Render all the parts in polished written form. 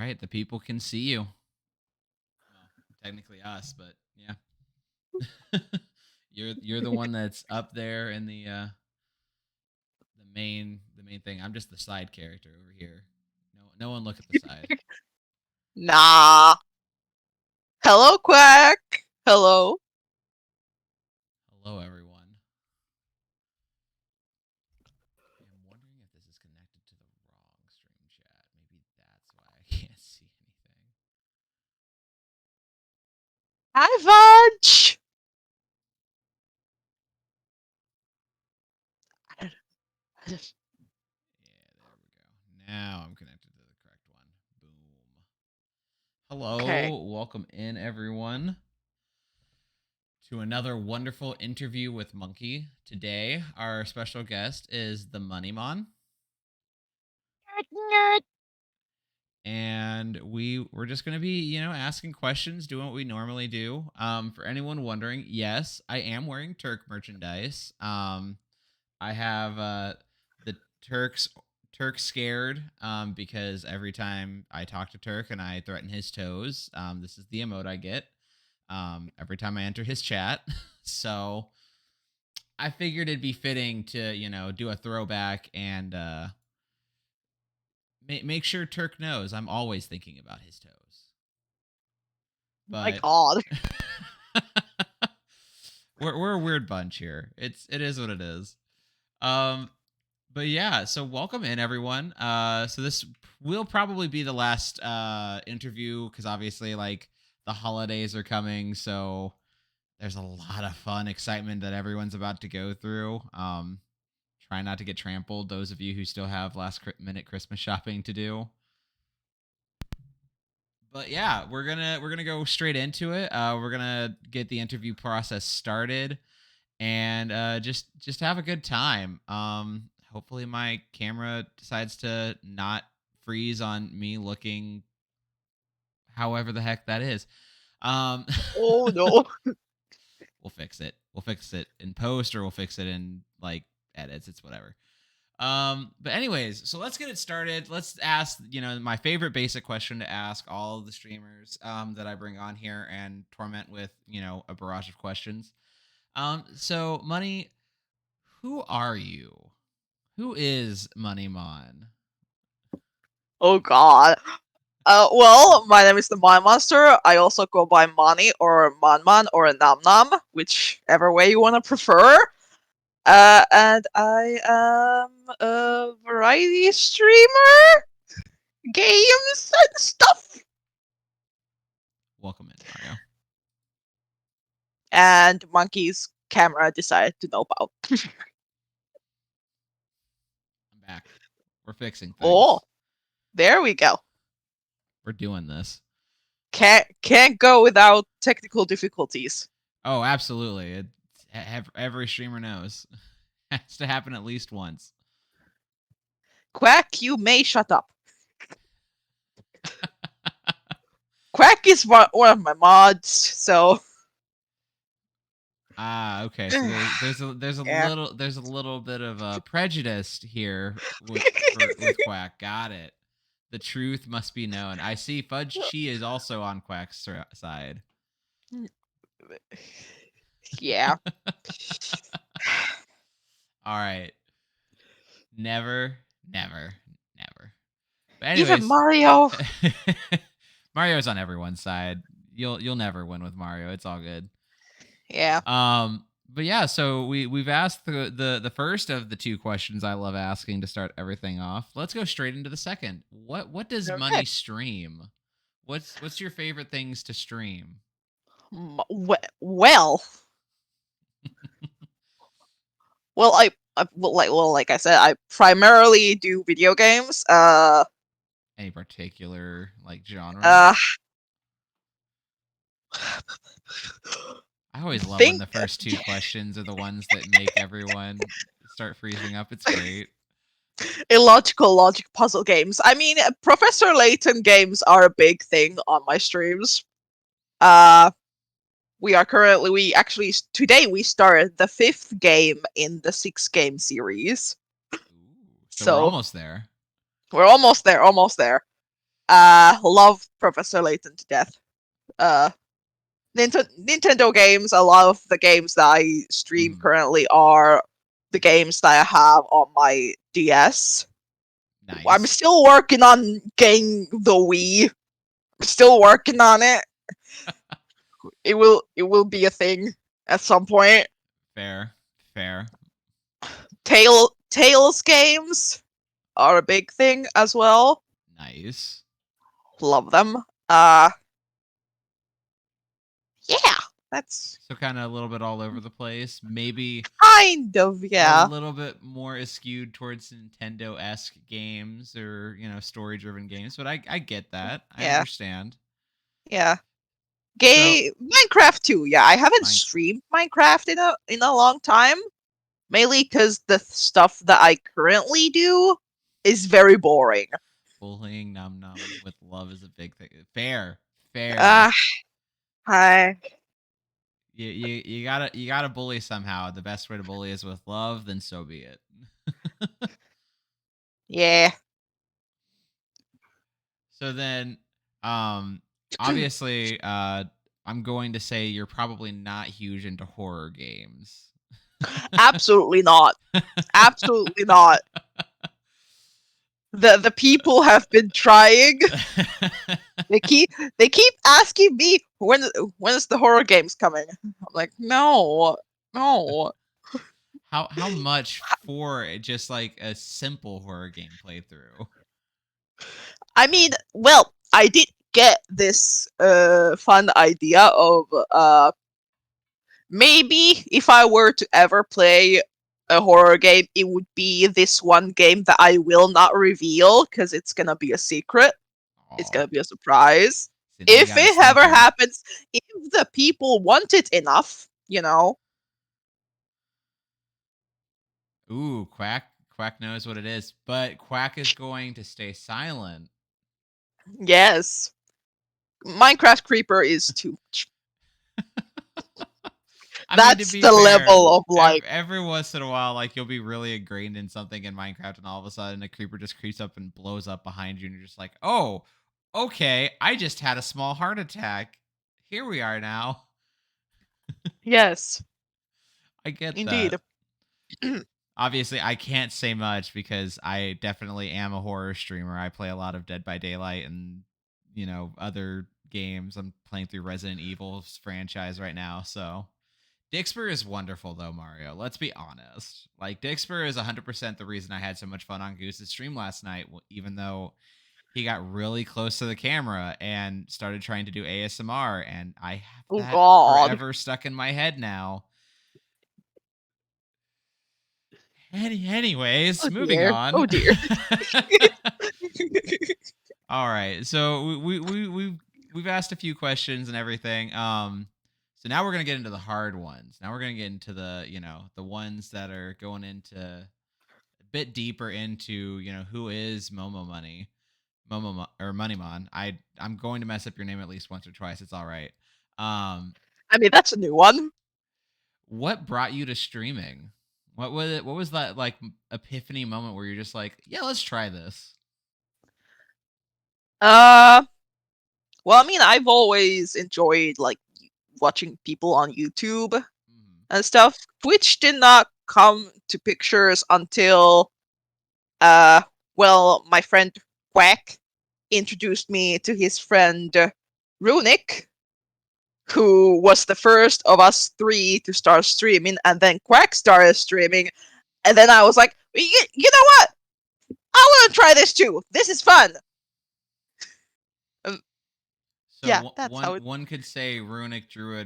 right, the people can see you. Well, technically us, but yeah. you're the one that's up there in the main thing. I'm just the side character over here. No one look at the side. Nah. Hello, Quack. Hello. Hello everyone. I'm wondering if this is connected to the wrong stream chat. Maybe that's why I can't see anything. Hi, Fudge. Yeah, there we go. Now I'm connected to the correct one. Boom. Okay. Hello, welcome in everyone to another wonderful interview with Monkey. Today, our special guest is TheMoniMon, Nerd. and we're just gonna be asking questions, doing what we normally do. For anyone wondering, yes, I am wearing Turk merchandise. I have the Turk scared because every time I talk to Turk and I threaten his toes, this is the emote I get every time I enter his chat. So I figured it'd be fitting to do a throwback and make sure Turk knows I'm always thinking about his toes. My But God. we're a weird bunch here. It is what it is. Um, but yeah, so welcome in everyone. So this will probably be the last interview because obviously like the holidays are coming, so there's a lot of fun excitement that everyone's about to go through. Try not to get trampled. Those of you who still have last minute Christmas shopping to do. But yeah, we're gonna go straight into it. We're gonna get the interview process started and just have a good time. Hopefully my camera decides to not freeze on me looking however the heck that is. Um, Oh no. we'll fix it. We'll fix it in post or we'll fix it in like edits. It's whatever. But anyways, so let's get it started. Let's ask, my favorite basic question to ask all of the streamers that I bring on here and torment with, a barrage of questions. So Money, who are you? Who is TheMoniMon? Oh God. Well, my name is the Mind Monster. I also go by Mani or Manman or Nam Nam, whichever way you want to prefer. And I am a variety streamer, games and stuff. Welcome in, Mario. And Monkey's camera decided to nope out. I'm back. We're fixing Oh, things. there we go. We're doing this. Can't go without technical difficulties. Oh, absolutely. Every streamer knows. Has to happen at least once. Quack, you may shut up. Quack is one of my mods, so Okay. So there's a yeah. little bit of prejudice here with Quack. Got it. The truth must be known. I see Fudge Chi is also on Quack's side. Yeah. All right. Never, never, never. But Even anyways, Mario. Mario's on everyone's side. You'll never win with Mario. It's all good. Yeah. But yeah, so we've asked the first of the two questions I love asking to start everything off. Let's go straight into the second. What does Okay. Money stream? What's your favorite things to stream? Well, like I said, I primarily do video games. Any particular like genre? Uh, I always love when think the first two questions are the ones that make everyone start freezing up. It's great. illogical logic puzzle games. I mean, Professor Layton games are a big thing on my streams. Uh, we actually today we started the 5th game in the 6-game series. Ooh, so we're So almost there. we're almost there, almost there. Love Professor Layton to death. Uh, Nintendo games. A lot of the games that I stream Mm, currently are the games that I have on my DS. I'm nice. still working on getting the Wii. I'm still working on it. It will be a thing at some point. Fair. Fair. Tales games are a big thing as well. Nice. Love them. Uh yeah, that's So kind of a little bit all over the place. Maybe kind of a yeah. little bit more is skewed towards Nintendo-esque games or, story-driven games, but I get that. I Yeah. understand. Yeah. So, Gay Minecraft too. Yeah, I haven't mine streamed Minecraft in a long time, mainly because the stuff that I currently do is very boring. bullying Num Num with love is a big thing. Fair. Fair. Uh, hi. You gotta bully somehow. The best way to bully is with love, then so be it. Yeah. So then, um, obviously, I'm going to say you're probably not huge into horror games. Absolutely not. Absolutely not. The people have been trying. They keep they keep asking me when is the horror games coming. I'm like, no, no. how much for just like a simple horror game playthrough? I mean, well, I did get this fun idea of maybe if I were to ever play a horror game, it would be this one game that I will not reveal because it's gonna be a secret. It's Oh, gonna be a surprise. see, now you If got us it ever thinking. happens, if the people want it enough, you know, Ooh, Quack knows what it is, but Quack is going to stay silent. yes. Minecraft Creeper is too much. I mean, to That's be the fair, level of like, every once in a while, like you'll be really ingrained in something in Minecraft, and all of a sudden a creeper just creeps up and blows up behind you, and you're just like, "Oh, okay, I just had a small heart attack. Here we are now." yes, I get indeed. that. Obviously, I can't say much because I definitely am a horror streamer. I play a lot of Dead by Daylight and other games. I'm playing through Resident Evil's franchise right now, so Dixper is wonderful though, Mario. Let's be honest. Like Dixper is 100% the reason I had so much fun on Goose's stream last night, even though he got really close to the camera and started trying to do ASMR, and I have Oh that god. forever stuck in my head now. Anyways, Oh moving dear. on. Oh dear. All right, so we've asked a few questions and everything. So now we're gonna get into the hard ones. Now we're gonna get into the ones that are going into a bit deeper into who is Momo Money, or Moneymon. I'm going to mess up your name at least once or twice. It's all right. Um, I mean, that's a new one. what brought you to streaming? What was it? What was that like epiphany moment where you're just like, yeah, let's try this? Uh, well, I mean, I've always enjoyed like watching people on YouTube Mhm. and stuff. Twitch did not come to pictures until uh, well, my friend Quack introduced me to his friend Runic, who was the first of us three to start streaming, and then Quack started streaming, and then I was like, you know what? I want to try this too. This is fun. Um, So yeah, one that's one how it. one could say Runic drew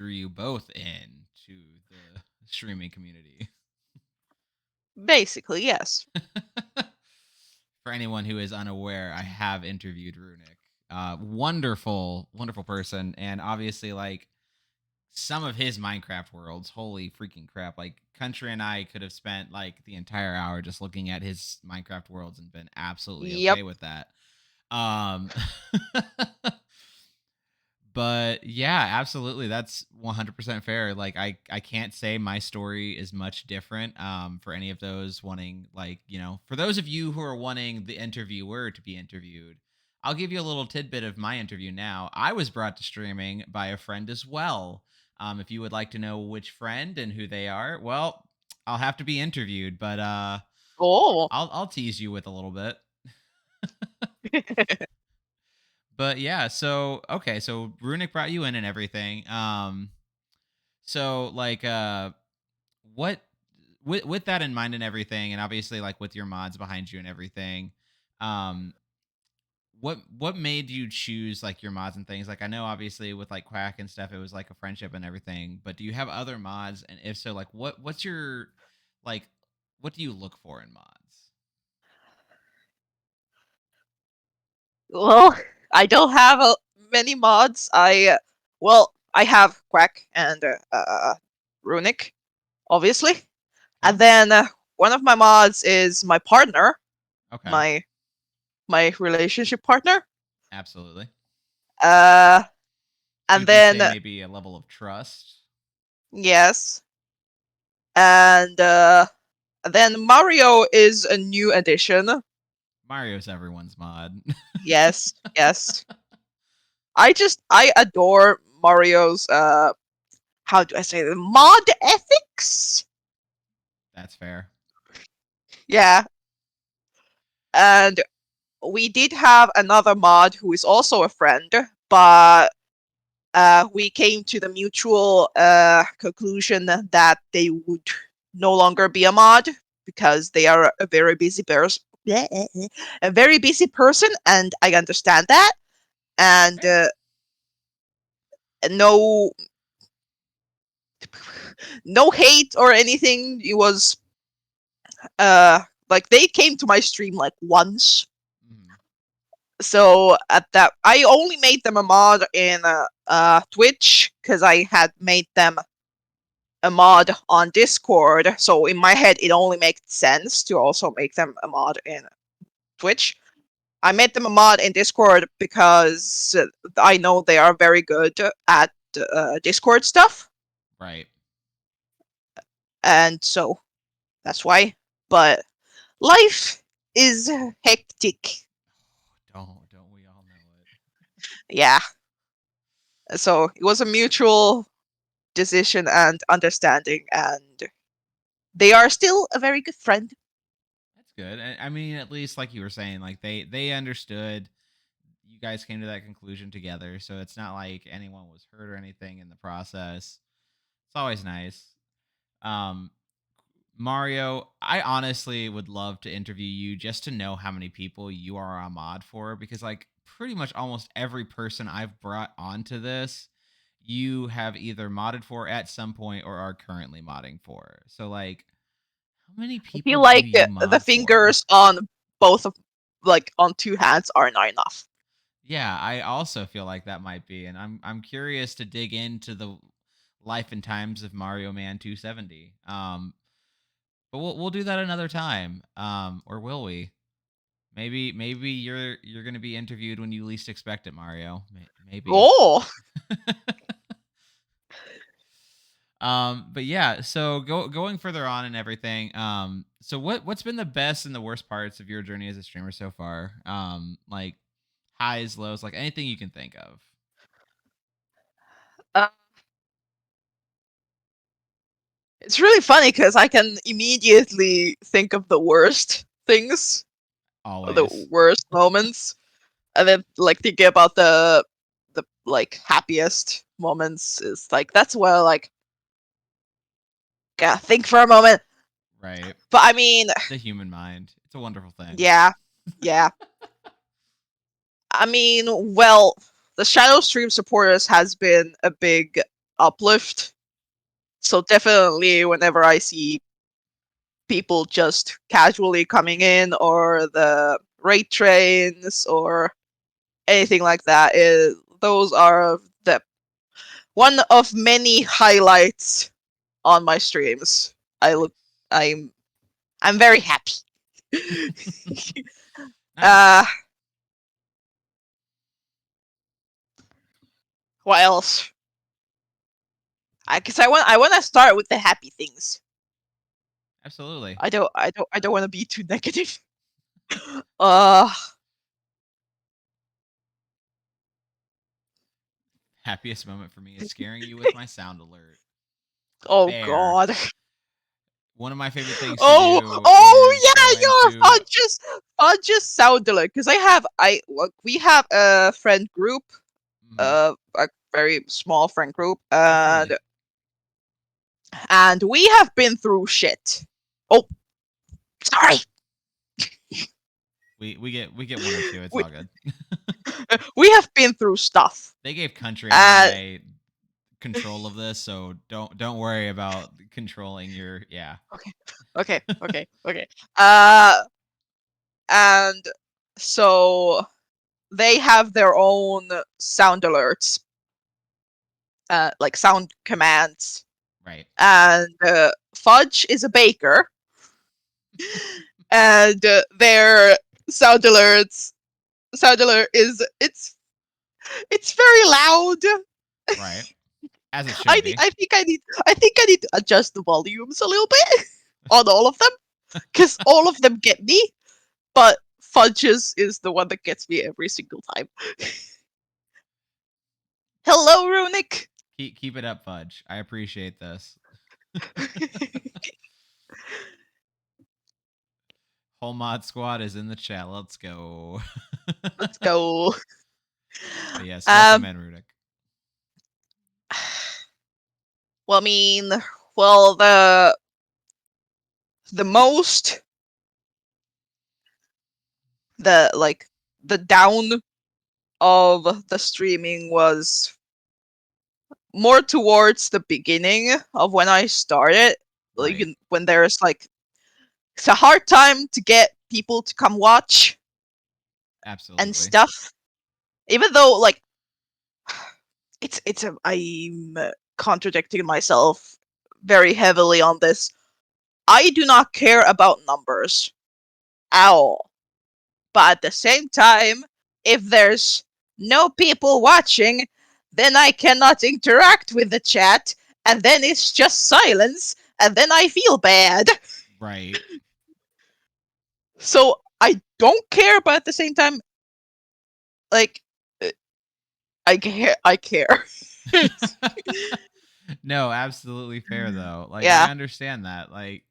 you both in to the streaming community. Basically, yes. For anyone who is unaware, I have interviewed Runic. Wonderful, wonderful person, and obviously like some of his Minecraft worlds. Holy freaking crap! Like Country and I could have spent like the entire hour just looking at his Minecraft worlds and been absolutely Yep. okay with that. Um, but yeah, absolutely, that's 100% fair. Like I can't say my story is much different. For any of those wanting, like, for those of you who are wanting the interviewer to be interviewed, I'll give you a little tidbit of my interview now. I was brought to streaming by a friend as well. If you would like to know which friend and who they are, well, I'll have to be interviewed, but Oh. I'll tease you with a little bit. But yeah, so okay, so Runic brought you in and everything. So like what with that in mind and everything, and obviously like with your mods behind you and everything, um what made you choose like your mods and things? Like I know obviously with like Quack and stuff, it was like a friendship and everything, but do you have other mods? And if so, like what's your like what do you look for in mods? Well, I don't have many mods. I have Quack and Runic, obviously, Okay. and then one of my mods is my partner, Okay. my my relationship partner. Absolutely. Uh, So and would you then say maybe a level of trust? yes, and then Mario is a new addition. Mario's everyone's mod. Yes, yes. I adore Mario's how do I say the mod ethics? That's fair. Yeah, and we did have another mod who is also a friend, but we came to the mutual conclusion that they would no longer be a mod because they are a very busy person. A very busy person, and I understand that. And Fair. no, no hate or anything. It was like they came to my stream like once. Mhm. So at that, I only made them a mod in Twitch because I had made them a mod on Discord. So in my head, it only makes sense to also make them a mod in Twitch. I made them a mod in Discord because I know they are very good at Discord stuff, Right. and so that's why. But life is hectic. Don't we all know it? Yeah. So it was a mutual decision and understanding, and they are still a very good friend. That's good. I mean, at least like you were saying, like they understood. You guys came to that conclusion together, so it's not like anyone was hurt or anything in the process. It's always nice. Um, Mario, I honestly would love to interview you just to know how many people you are a mod for, because like pretty much almost every person I've brought onto this, you have either modded for at some point or are currently modding for. So like, how many I people feel do like you the mod for? fingers on both of, like on two hands are not enough. Yeah, I also feel like that might be, and I'm curious to dig into the life and times of Mario Man 270. But we'll do that another time. Or will we? Maybe you're gonna be interviewed when you least expect it, Mario. Maybe. Oh, But yeah, so going further on and everything. So what's been the best and the worst parts of your journey as a streamer so far? Like highs, lows, like anything you can think of. uh, it's really funny because I can immediately think of the worst things, or the Always. worst moments, and then like thinking about the like happiest moments is like that's where like gotta think for a moment. Right. But I mean, The human mind. It's a wonderful thing. yeah, yeah. I mean, well, the Shadow Stream supporters has been a big uplift. So definitely, whenever I see people just casually coming in, or the raid trains, or anything like that, those are the one of many highlights on my streams. I look, I'm, I'm very happy. uh, Nice. what else? Because I want to start with the happy things. Absolutely. I don't want to be too negative. Uh, Happiest moment for me is scaring you with my sound alert. Oh Fair. god. One of my favorite things to Oh, do oh is go yeah, you're into. fudge's sound alert. Because we have a friend group, Mhm. a very small friend group, Oh, fully. and we have been through shit. Oh, sorry. We get one or two. It's We all good. we have been through stuff. They gave Country and Uh, I control of this, so don't worry about controlling your yeah. okay, okay. Uh, and so they have their own sound alerts, like sound commands. Right. And Fudge is a baker, and their sound alerts sound alert is it's very loud. Right. As it should be. I think I need to adjust the volumes a little bit on all of them because all of them get me, but Fudge's is the one that gets me every single time. Hello, Runic. Keep it up, Fudge. I appreciate this. Whole mod squad is in the chat. Let's go. Let's go. But yes, welcome Um, in, Rudik. well, I mean, well, the most the like the down of the streaming was more towards the beginning of when I started. Like Right. when there's like it's a hard time to get people to come watch and Absolutely. stuff. Even though like I'm contradicting myself very heavily on this. I do not care about numbers at all. But at the same time, if there's no people watching, then I cannot interact with the chat, and then it's just silence, and then I feel bad. Right. So I don't care, but at the same time, like uh, I care. I care. No, absolutely fair though. Like I Yeah, understand that. Like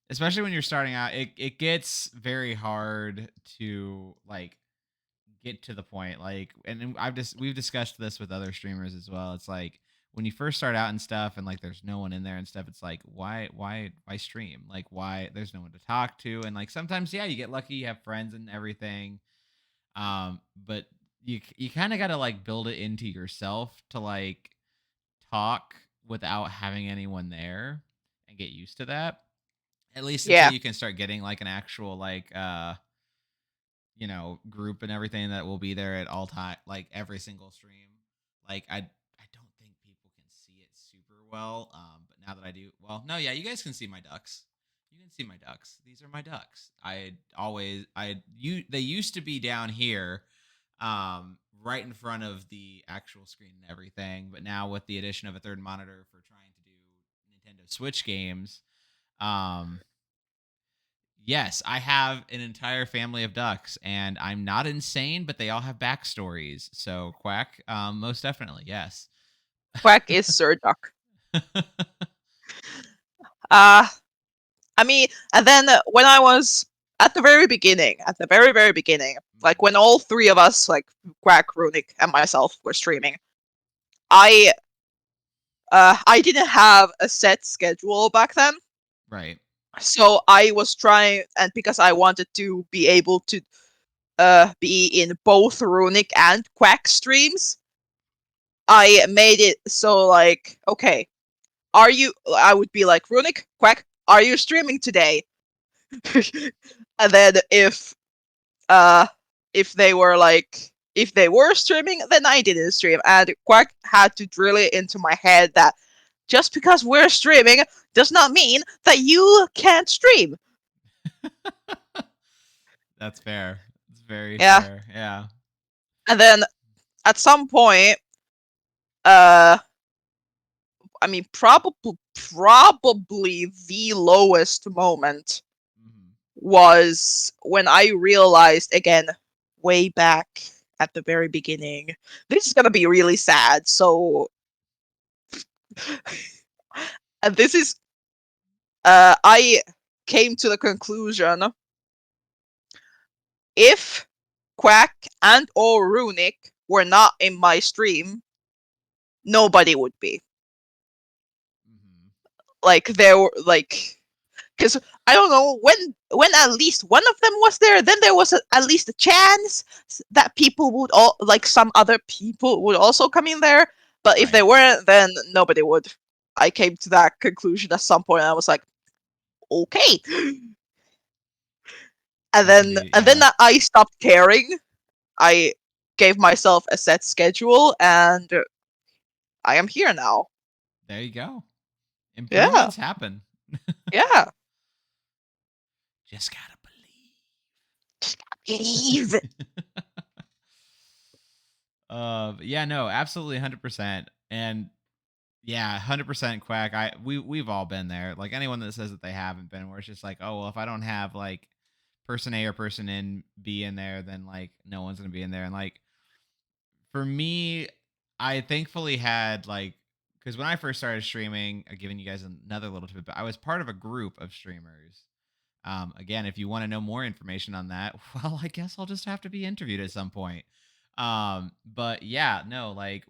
especially when you're starting out, it gets very hard to like get to the point. Like and we've discussed this with other streamers as well. It's like when you first start out and stuff and like there's no one in there and stuff, it's like why stream? Like why there's no one to talk to and like sometimes yeah, you get lucky, you have friends and everything. But you kind of got to like build it into yourself to like talk without having anyone there and get used to that. At least until yeah, you can start getting like an actual like group and everything that will be there at all time like every single stream. Like I don't think people can see it super well. But now that I do, well, no, yeah, you guys can see my ducks. You can see my ducks. These are my ducks. They used to be down here right in front of the actual screen and everything, but now with the addition of a third monitor for trying to do Nintendo Switch games, um yes, I have an entire family of ducks, and I'm not insane, but they all have backstories. So Quack, most definitely, yes. Quack is Sir Duck. Uh I mean, and then when I was at the very beginning, like Mhm. when all three of us, like Quack, Runic, and myself, were streaming, I I didn't have a set schedule back then, Right. so I was trying, and because I wanted to be able to be in both Runic and Quack streams, I made it so like, okay, are you? I would be like, Runic, Quack, are you streaming today? And then uh if they were streaming, then I didn't stream. And Quack had to drill it into my head that just because we're streaming does not mean that you can't stream. That's fair. It's very Yeah. fair. Yeah. And then at some point, uh I mean probably the lowest moment Mhm. was when I realized again way back. at the very beginning. This is gonna be really sad. So, and this is I came to the conclusion if Quack and or Runic were not in my stream, nobody would be. Hmm. Like there were like because I don't know when at least one of them was there, then there was at least a chance that people would all like some other people would also come in there. But if they Right. weren't, then nobody would. I came to that conclusion at some point. And I was like, okay, That could be, and then yeah. I stopped caring. I gave myself a set schedule, and I am here now. There you go. Yeah, Improvements happen. yeah. Just gotta Believe. believe. Yeah, no, absolutely 100%. And yeah, 100% Quack. We've all been there. Like anyone that says that they haven't been, where it's just like, oh well, if I don't have like person A or person in B in there, then like no one's gonna be in there. And like for me, I thankfully had like because when I first started streaming, giving you guys another little tip, but I was part of a group of streamers. Again, if you want to know more information on that, well, I guess I'll just have to be interviewed at some point. But yeah, no, like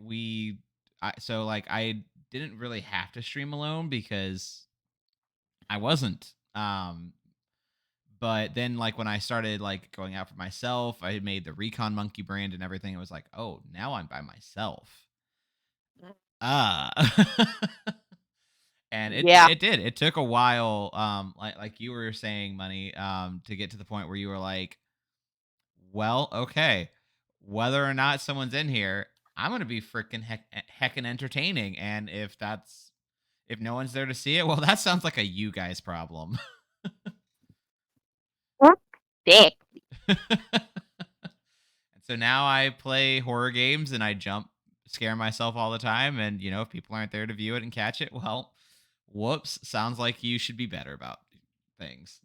so like I didn't really have to stream alone because I wasn't. But then like when I started like going out for myself, I had made the Recon Monkey brand and everything. It was like, oh, now I'm by myself. Ah. And it Yeah. it did. It took a while, like you were saying, money, to get to the point where you were like, well, okay, whether or not someone's in here, I'm gonna be freaking heckin' entertaining. And if no one's there to see it, well, that sounds like a you guys problem. Dick. And so now I play horror games and I scare myself all the time. And if people aren't there to view it and catch it, well, whoops, sounds like you should be better about things.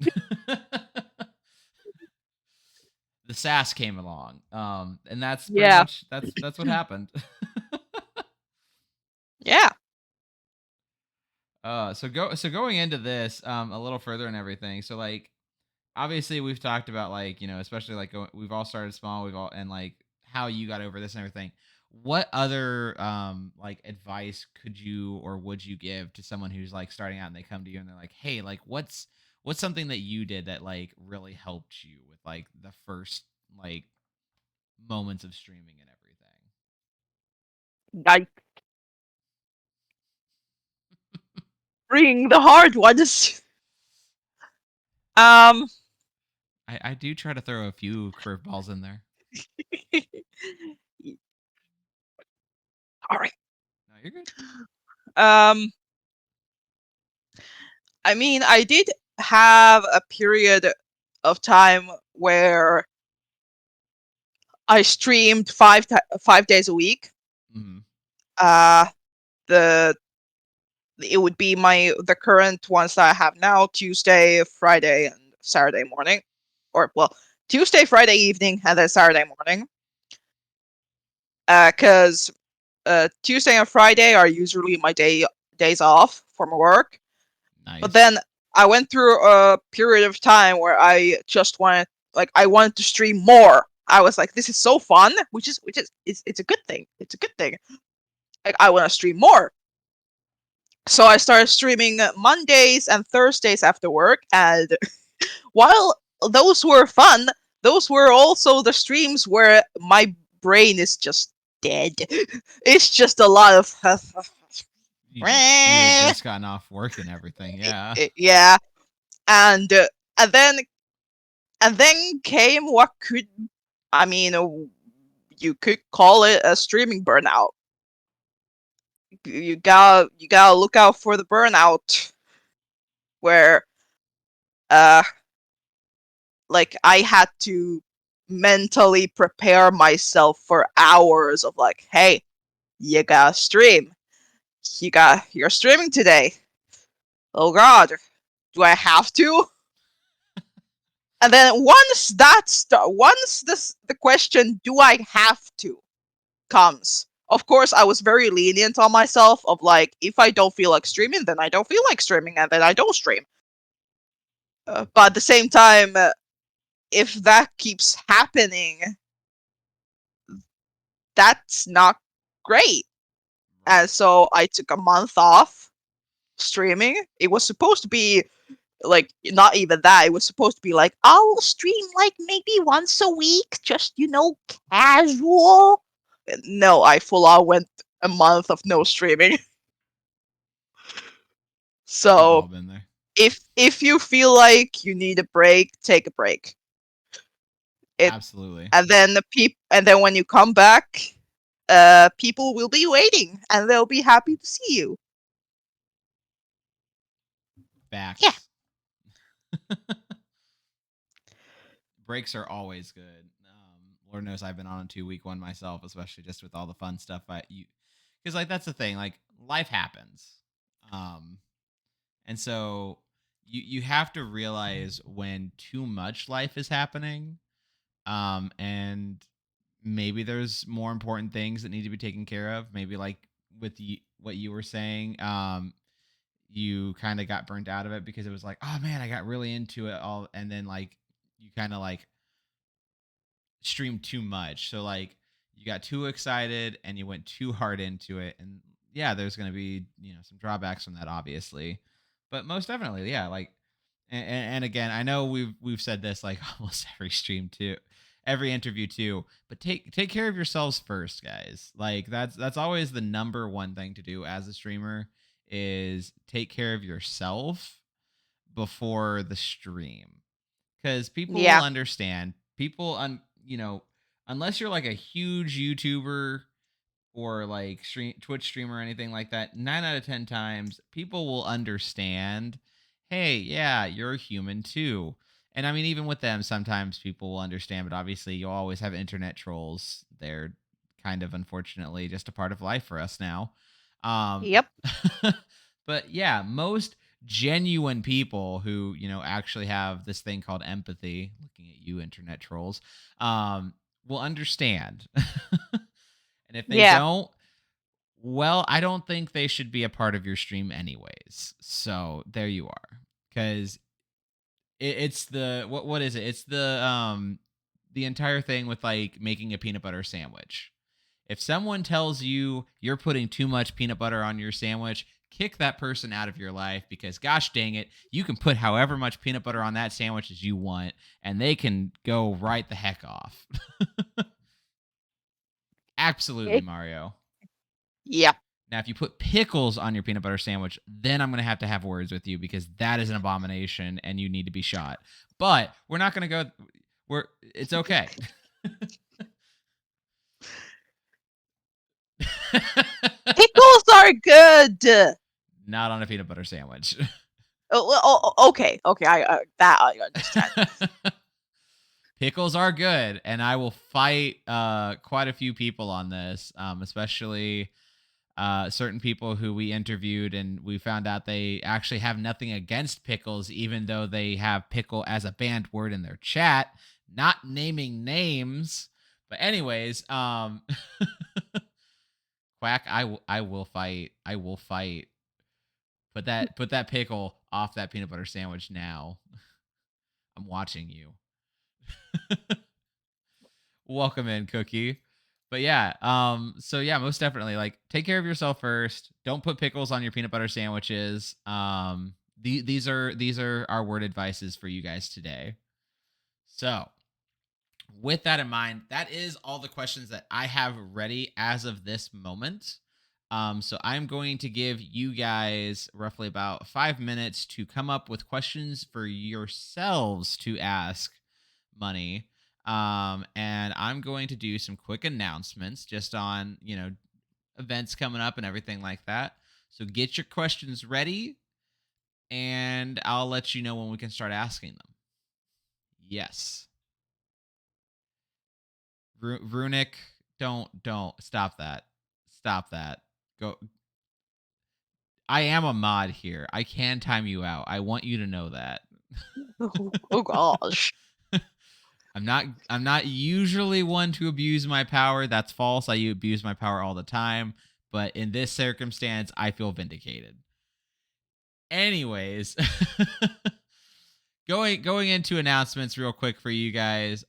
The sass came along, and that's pretty Yeah. much that's what happened. Yeah. So going into this a little further and everything. So like obviously we've talked about like especially like we've all started small, we've all and like how you got over this and everything. What other like advice could you or would you give to someone who's like starting out and they come to you and they're like, hey, like what's something that you did that like really helped you with like the first like moments of streaming and everything? I bring the hard ones. Um. I do try to throw a few curveballs in there. All right. No, you're good. Um. I mean, I did have a period of time where I streamed 5 days a week. Hmm. Uh, the it would be the current ones that I have now: Tuesday, Friday, and Saturday morning, or well, Tuesday, Friday evening, and then Saturday morning. Because Tuesday and Friday are usually my days off from work. But Nice. then I went through a period of time where I just I wanted to stream more. I was like, this is so fun, which is it's a good thing. It's a good thing. Like I want to stream more. So I started streaming Mondays and Thursdays after work, and while those were fun, those were also the streams where my brain is just dead. It's just a lot of You had just gotten off work and everything. Yeah. yeah, and uh, and then and then came what could I mean you could call it a streaming burnout. You gotta look out for the burnout where uh like I had to mentally prepare myself for hours of like, hey, you gotta stream. You're streaming today. Oh god, do I have to? And then once the question, do I have to, comes, of course I was very lenient on myself of like, if I don't feel like streaming, then I don't feel like streaming, and then I don't stream. But at the same time, if that keeps happening, that's not great. And Right. so I took a month off streaming. It was supposed to be like, not even that. It was supposed to be like, I'll stream like maybe once a week, just, casual. No, I full on went a month of no streaming. We've all So been there. if you feel like you need a break, take a break. It Absolutely. and then and then when you come back, people will be waiting and they'll be happy to see you. Yeah. Facts. Breaks are always good. Lord knows I've been on a 2 week one myself, especially just with all the fun stuff. Because like that's the thing, like life happens, um, and so you have to realize when too much life is happening, and maybe there's more important things that need to be taken care of. Maybe like with what you were saying, you kind of got burnt out of it because it was like, oh man, I got really into it all, and then like you kind of like stream too much. So like you got too excited and you went too hard into it. And yeah, there's going to be, some drawbacks from that obviously. But most definitely, yeah, like and again, I know we've said this like almost every stream too, every interview too, but take care of yourselves first, guys. Like that's always the number one thing to do as a streamer is take care of yourself before the stream because people will Yeah. understand. People unless you're like a huge YouTuber or like Twitch streamer or anything like that, 9 out of 10 times people will understand. Hey, yeah, you're a human too. And I mean, even with them, sometimes people will understand, but obviously, you'll always have internet trolls. They're kind of unfortunately just a part of life for us now. Um, Yep. but yeah, most genuine people who actually have this thing called empathy, looking at you internet trolls, will understand. And if they Yeah. don't, well, I don't think they should be a part of your stream anyways. So there you are. Because it's the what is it? It's the entire thing with like making a peanut butter sandwich. If someone tells you you're putting too much peanut butter on your sandwich, kick that person out of your life because gosh dang it, you can put however much peanut butter on that sandwich as you want and they can go right the heck off. Absolutely, Eh, Mario. Yeah. Now, if you put pickles on your peanut butter sandwich, then I'm going to have words with you because that is an abomination and you need to be shot. But we're not going to go. It's okay. Pickles are good. Not on a peanut butter sandwich. Okay. Okay. I understand. Pickles are good, and I will fight quite a few people on this, especially certain people who we interviewed, and we found out they actually have nothing against pickles, even though they have pickle as a banned word in their chat. Not naming names, but anyways, Quack, I will fight. I will fight. Put that pickle off that peanut butter sandwich now. I'm watching you. Welcome in, Cookie. But yeah, so yeah, most definitely, like, take care of yourself first. Don't put pickles on your peanut butter sandwiches. These are our word advices for you guys today. So with that in mind, that is all the questions that I have ready as of this moment. So I'm going to give you guys roughly about 5 minutes to come up with questions for yourselves to ask Money. And I'm going to do some quick announcements just on, events coming up and everything like that. So get your questions ready and I'll let you know when we can start asking them. Yes. Runic, don't stop that. Stop that. Go. I am a mod here. I can time you out. I want you to know that. Oh gosh. I'm not usually one to abuse my power. That's false. I abuse my power all the time, but in this circumstance, I feel vindicated. Anyways, going into announcements real quick for you guys.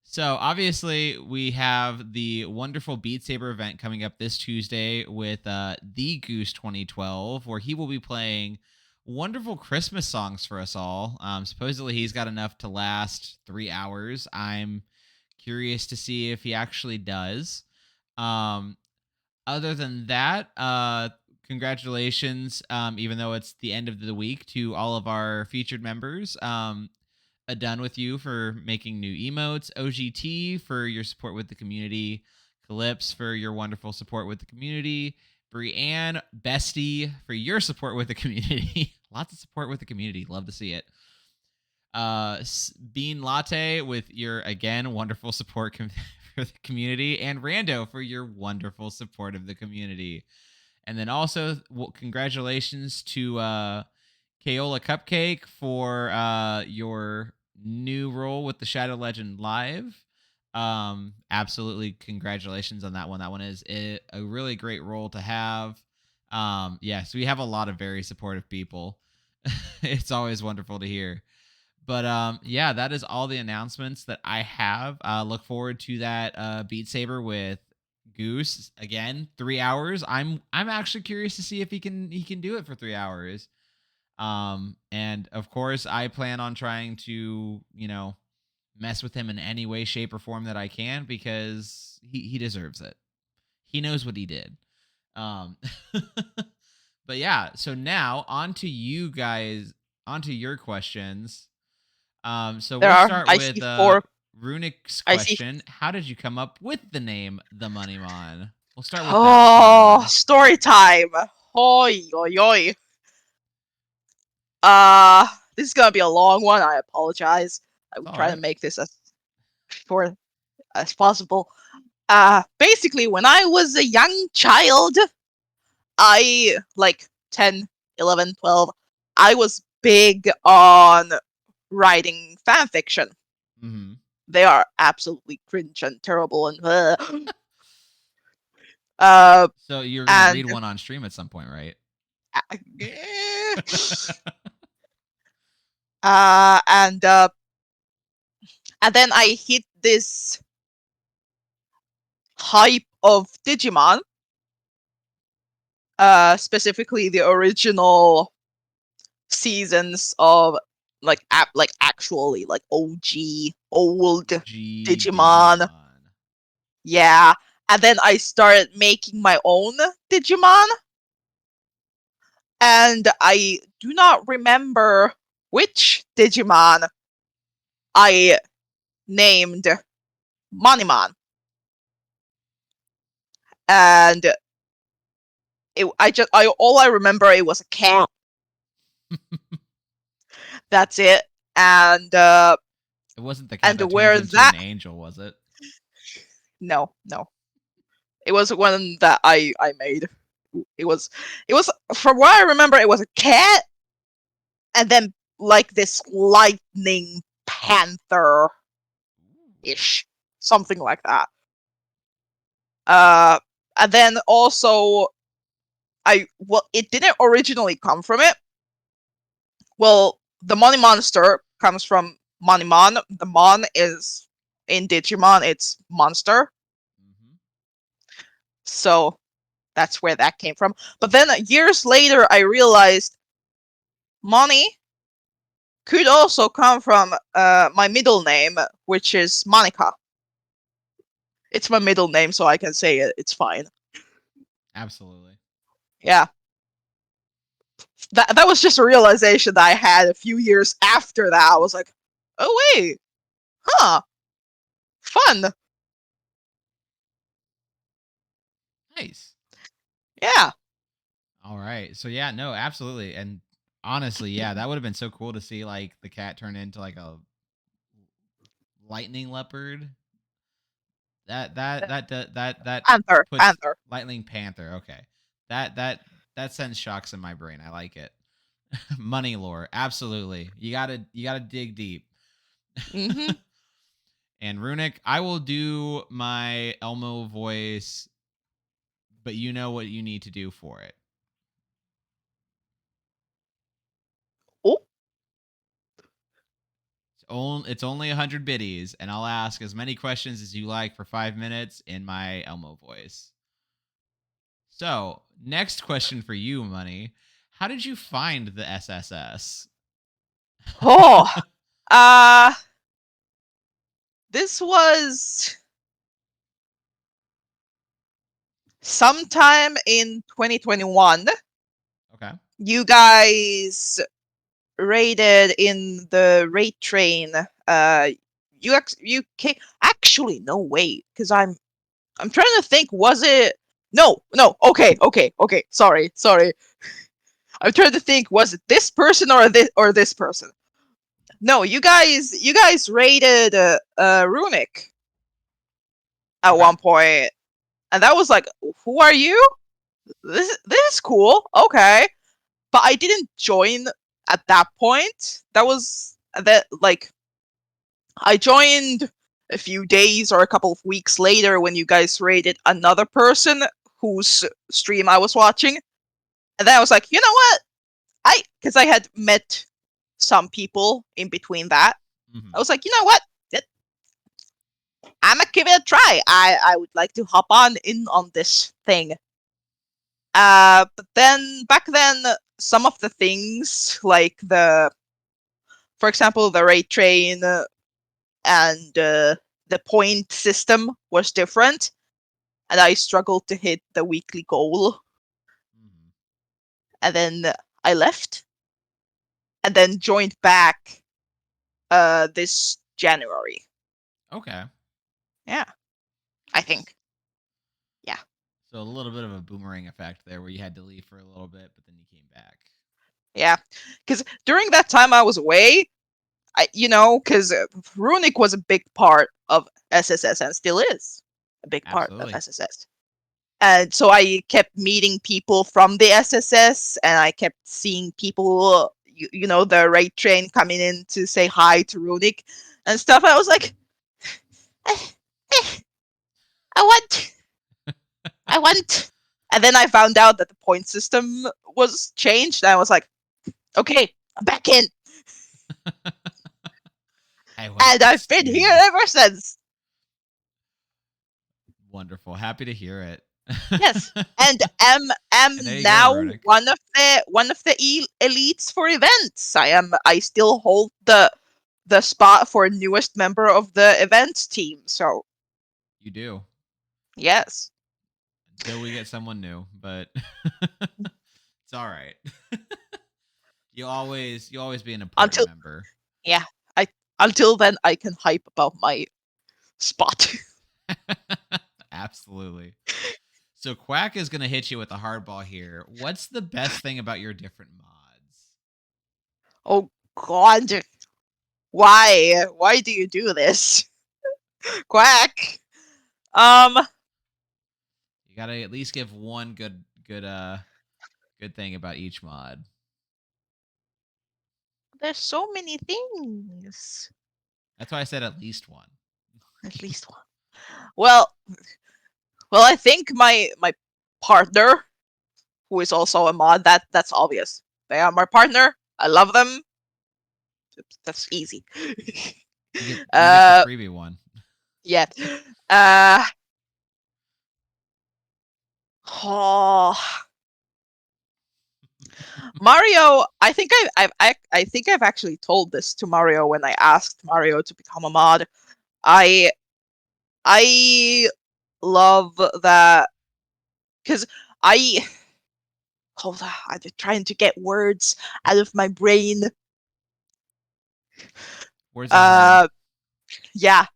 So obviously we have the wonderful Beat Saber event coming up this Tuesday with the Goose 2012, where he will be playing wonderful Christmas songs for us all. Supposedly he's got enough to last 3 hours. I'm curious to see if he actually does. Um, Other than that, congratulations, even though it's the end of the week, to all of our featured members. Done with you for making new emotes, OGT for your support with the community, Calypse for your wonderful support with the community, Brianne, Bestie for your support with the community. Lots of support with the community. Love to see it. Bean Latte with your, again, wonderful support for the community, and Rando for your wonderful support of the community. And then also, congratulations to Kaola Cupcake for your new role with the Shadow Legend Live. Absolutely, congratulations on that one. That one is a really great role to have. So we have a lot of very supportive people. It's always wonderful to hear. But yeah, that is all the announcements that I have. Look forward to that Beat Saber with Goose again. 3 hours. I'm actually curious to see if he can do it for 3 hours. And of course, I plan on trying to mess with him in any way, shape, or form that I can, because he deserves it. He knows what he did. Um, but yeah. So now on to you guys. On to your questions. So There we'll are. start I with see four. Runic's I see. question. How did you come up with the name TheMoniMon? We'll start with that with Oh, Monimon. story time. Oi, oi, oi. Uh, this is gonna be a long one. I apologize. I It's will all try to right. make this as short as possible. Basically, when I was a young child, I, like 10, 11, 12, I was big on writing fan fiction. Mm-hmm. They are absolutely cringe and terrible and uh So you're gonna and read one on stream at some point, right? uh and uh and then I hit this hype of Digimon, specifically the original seasons of like actually like OG old OG Digimon. Digimon. Yeah. And then I started making my own Digimon, and I do not remember which Digimon I named Monimon. And I all I remember, it was a cat. That's it. And It wasn't the cat and that turns where into an that angel, was it? no. It was one that I made. It was from what I remember, it was a cat, and then like this lightning panther ish, something like that. Uh, and then also it didn't originally come from it. Well, the money monster comes from Monimon. The mon is in Digimon, it's monster. Mm-hmm. So that's where that came from. But then years later, I realized money could also come from my middle name, which is Monica. It's my middle name, so I can say it. It's fine. Absolutely. Yeah, that was just a realization that I had a few years after that. I was like, oh wait, huh, fun. Nice. Yeah. All right. So yeah, no, absolutely. And honestly, yeah, that would have been so cool to see like the cat turn into like a lightning leopard. That Panther, puts Panther. lightning panther. Okay. That sends shocks in my brain. I like it. Money lore. Absolutely. You got to dig deep. Mm-hmm. And Runic, I will do my Elmo voice, but you know what you need to do for it. Oh, It's only 100 biddies, and I'll ask as many questions as you like for 5 minutes in my Elmo voice. So, next question for you, Money. How did you find the SSS? oh, uh, this was sometime in 2021. Okay. You guys rated in the raid train. You came. Actually, no, wait, because I'm trying to think. Was it? No, no. Okay, okay, okay. Sorry. I'm trying to think. Was it this person or this person? No, you guys rated Runic at Okay. one point, and that was like, who are you? This is cool. Okay, but I didn't join at that point. That was that like I joined a few days or a couple of weeks later when you guys rated another person whose stream I was watching. And then I was like, you know what? Because I had met some people in between that. I Mm-hmm. was like, you know what? I'm gonna give it a try. I would like to hop on in on this thing. But then back then, some of the things like for example, the raid train and the point system was different, and I struggled to hit the weekly goal. Mm-hmm. And then I left, and then joined back this January. Okay. Yeah, I Nice. think. Yeah, So a little bit of a boomerang effect there where you had to leave for a little bit, but then you came back. yeah. Because during that time I was away, because Runic was a big part of SSS and still is a big part of Absolutely. SSS. And so I kept meeting people from the SSS, and I kept seeing people, the raid train coming in to say hi to Runic and stuff. I was like, eh, eh, I want, I want. And then I found out that the point system was changed, and I was like, okay, I'm back in. I want And I've this been here too. ever since. Wonderful. Happy to hear it. Yes, and am And there you go, now Runic. one of the elites for events. I still hold the spot for newest member of the events team. So You do. yes, Until we get someone new, but it's all right. You'll always be an important until member. yeah, I until then I can hype about my spot. Absolutely. So Quack is gonna hit you with a hardball here. What's the best thing about your different mods? Oh God, why? Why do you do this? Quack. Um, You gotta at least give one good thing about each mod. there's so many things. That's why I said at least one. At least one. Well, I think my partner, who is also a mod, that's obvious. They are my partner. I love them. That's easy. You get the freebie one. Yeah. Uh, oh, Mario. I think I've actually told this to Mario when I asked Mario to become a mod. I I love that because I hold on. I'm just trying to get words out of my brain. Words ahead. Uh, yeah,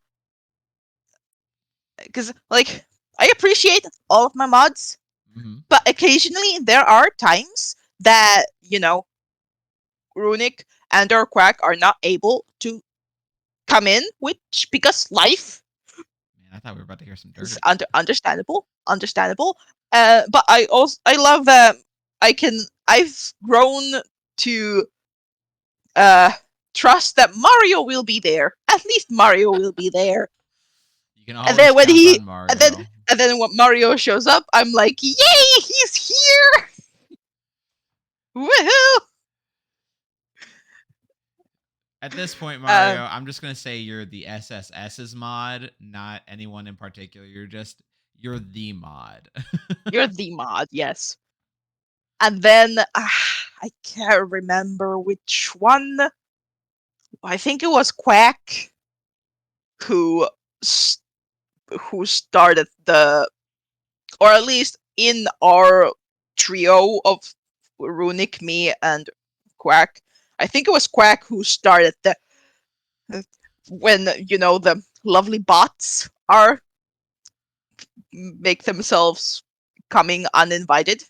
because I appreciate all of my mods, Mm-hmm. but occasionally there are times that Runic and or Quack are not able to come in, which because life Man, I thought we were about to hear some is dirt. understandable. But I love that I've grown to uh trust that Mario will be there. At least Mario will be there. You can And then always when count he on and then Mario. and then when Mario shows up, I'm like, yay, he's here! Woohoo! At this point, Uh, Mario, I'm just gonna say you're the SSS's mod, not anyone in particular. You're the mod. you're the mod, yes. And then I can't remember which one. I think it was Quack who who started the, or at least in our trio of Runic, me, and Quack. I think it was Quack who started the when the lovely bots are make themselves coming uninvited.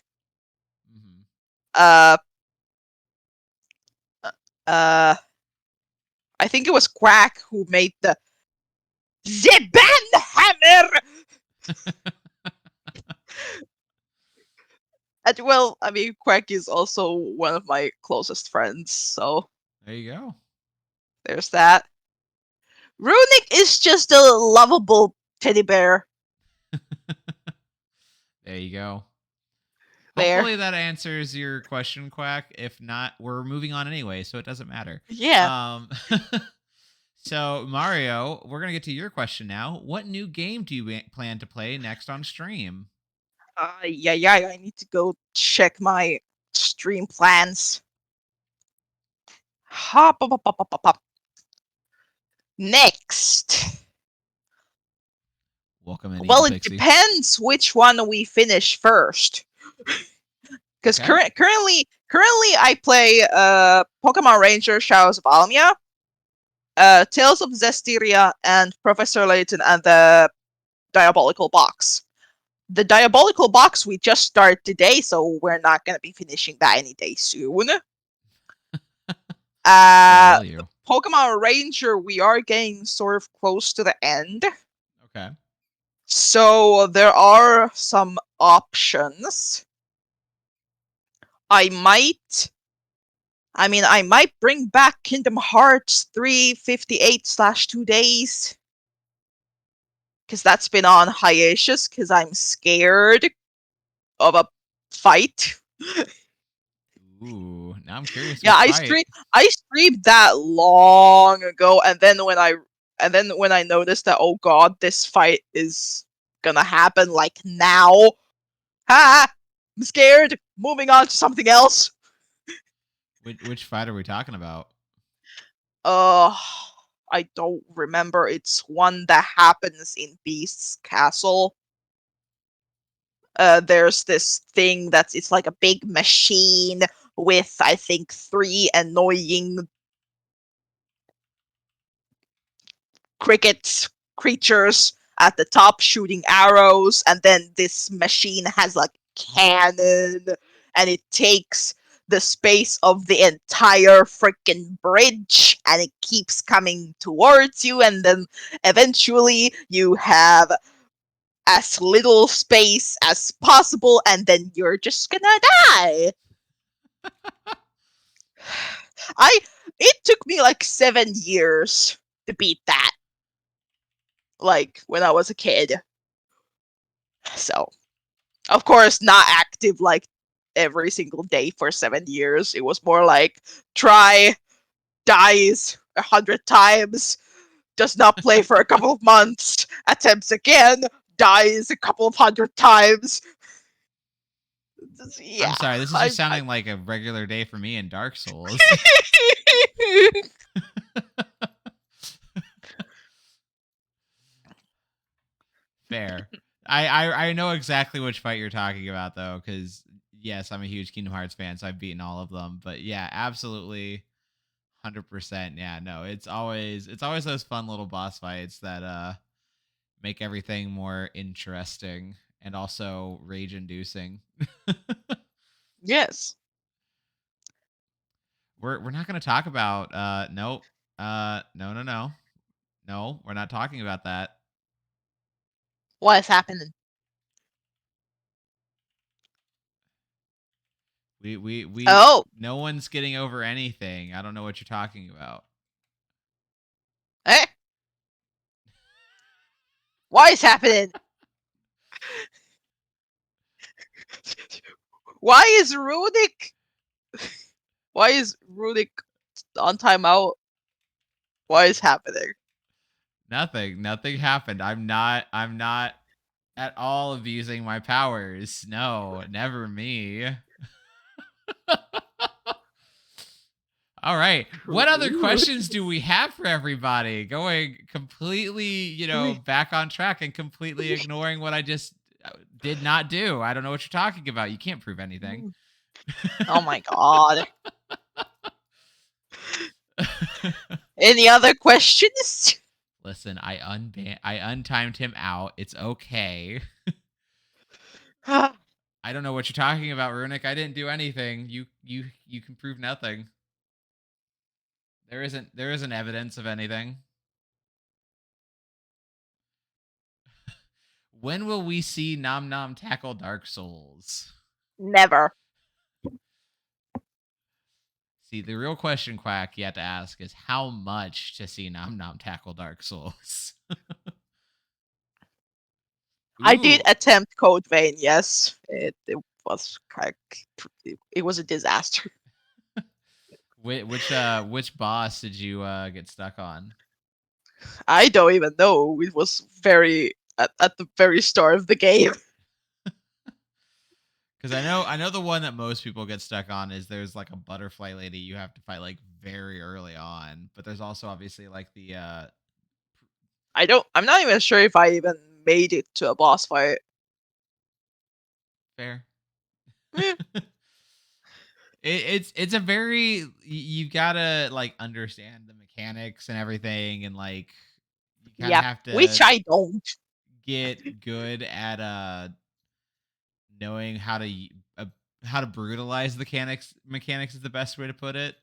Mhm. Uh, uh, I think it was Quack who made the Banhammer. And well, I mean, Quack is also one of my closest friends, so There you go. there's that. Runic is just a lovable teddy bear. There you go. There. Hopefully that answers your question, Quack. If not, we're moving on anyway, so it doesn't matter. Yeah. Um, so Mario, we're gonna get to your question now. What new game do you plan to play next on stream? Yeah. I need to go check my stream plans. Hop, hop, hop, hop, hop, hop. Next. Welcome in, Well, evil it pixie. depends which one we finish first. Because Okay. currently I play Pokemon Ranger Shadows of Almia, Tales of Zestiria, and Professor Layton and the Diabolical Box. The Diabolical Box we just started today, so we're not gonna be finishing that any day soon. Or will The you? Pokemon Ranger we are getting sort of close to the end, Okay. so there are some options. I might I might bring back Kingdom Hearts 358/2 days. Because that's been on hiatus because I'm scared of a fight. Ooh, now I'm curious Yeah, which fight. I streamed that long ago, and then when I noticed that, oh god, this fight is gonna happen like now. Ha! I'm scared. Moving on to something else. Which fight are we talking about? Uh, I don't remember. It's one that happens in Beast's castle. There's this thing it's like a big machine with I think three annoying cricket creatures at the top shooting arrows, and then this machine has like cannon, and it takes the space of the entire freaking bridge, and it keeps coming towards you, and then eventually you have as little space as possible, and then you're just gonna die. I It took me like 7 years to beat that, like when I was a kid. So of course not active like every single day for 7 years. It was more like try, dies 100 times, does not play for a couple of months, attempts again, dies a couple of 100 times. I'm Yeah, sorry, this is I just sounding like a regular day for me in Dark Souls. Fair. I know exactly which fight you're talking about though, because yes, I'm a huge Kingdom Hearts fan, so I've beaten all of them. But yeah, absolutely, 100%. Yeah, no, it's always those fun little boss fights that make everything more interesting and also rage inducing. Yes. We're not gonna talk about nope. No. No, we're not talking about that. What is happening? We Oh, no one's getting over anything. I don't know what you're talking about. eh? Why is happening? Why is Rudik? Why is Rudik on timeout? Why is happening? Nothing happened. I'm not at all abusing my powers. No, never me. All right. What other questions do we have for everybody? Going completely, back on track and completely ignoring what I just did not do. I don't know what you're talking about. You can't prove anything. Oh my god. Any other questions? Listen, I untimed him out. It's okay. I don't know what you're talking about, Runic. I didn't do anything. You can prove nothing. There isn't evidence of anything. When will we see Nom Nom tackle Dark Souls? Never. See, the real question, Quack, you have to ask is how much to see Nom Nom tackle Dark Souls? I did Ooh, attempt Code Vein, yes. Was it was a disaster. which boss did you get stuck on? I don't even know. It was very at the very start of the game. Because I know the one that most people get stuck on is there's like a butterfly lady you have to fight like very early on, but there's also obviously like the I'm not even sure if I even made it to a boss fight. fair. Eh, It's a very you gotta like understand the mechanics and everything, and like you kind of yeah, have which to I don't. get good at knowing uh, how to brutalize the mechanics is the best way to put it.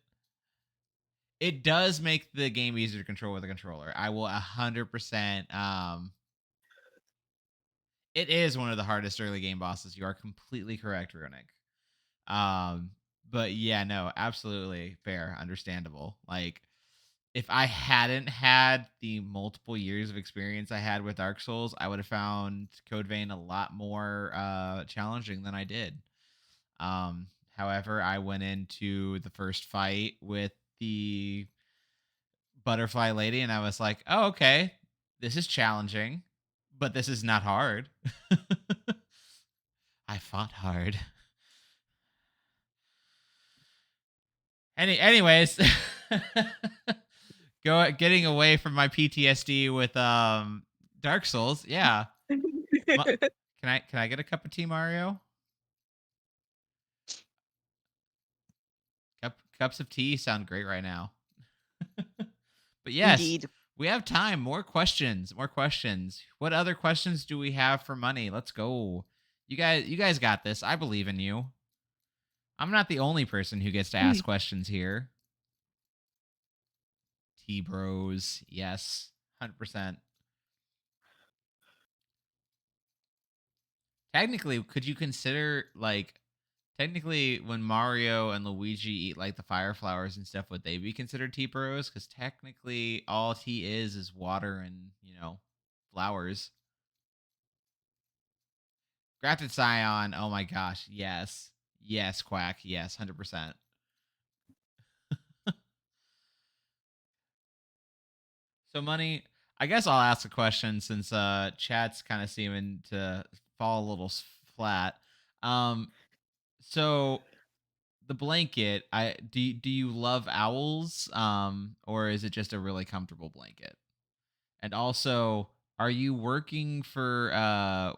It does make the game easier to control with a controller. I will 100%. It is one of the hardest early game bosses. You are completely correct, Runic. Um, but yeah, no, absolutely fair, understandable. Like, if I hadn't had the multiple years of experience I had with Dark Souls, I would have found Code Vein a lot more challenging than I did. However, I went into the first fight with the butterfly lady and I was like, oh, okay, this is challenging, but this is not hard. I fought hard. Anyways, getting away from my PTSD with Dark Souls. Yeah. Can I get a cup of tea, Mario? Cups of tea sound great right now. But yes, Indeed. we have time. More questions. More questions. What other questions do we have for money? Let's go. You guys got this. I believe in you. I'm not the only person who gets to ask questions here. T Bros. Yes. 100%. Technically, could you consider like technically when Mario and Luigi eat like the fire flowers and stuff, would they be considered tea bros? Because technically all tea is water and flowers. Grafted Scion, oh my gosh, yes. Yes, Quack, yes, 100%. So money, I guess I'll ask a question since chat's kind of seeming to fall a little flat. Um so the blanket, do you love owls or is it just a really comfortable blanket? And also, are you working for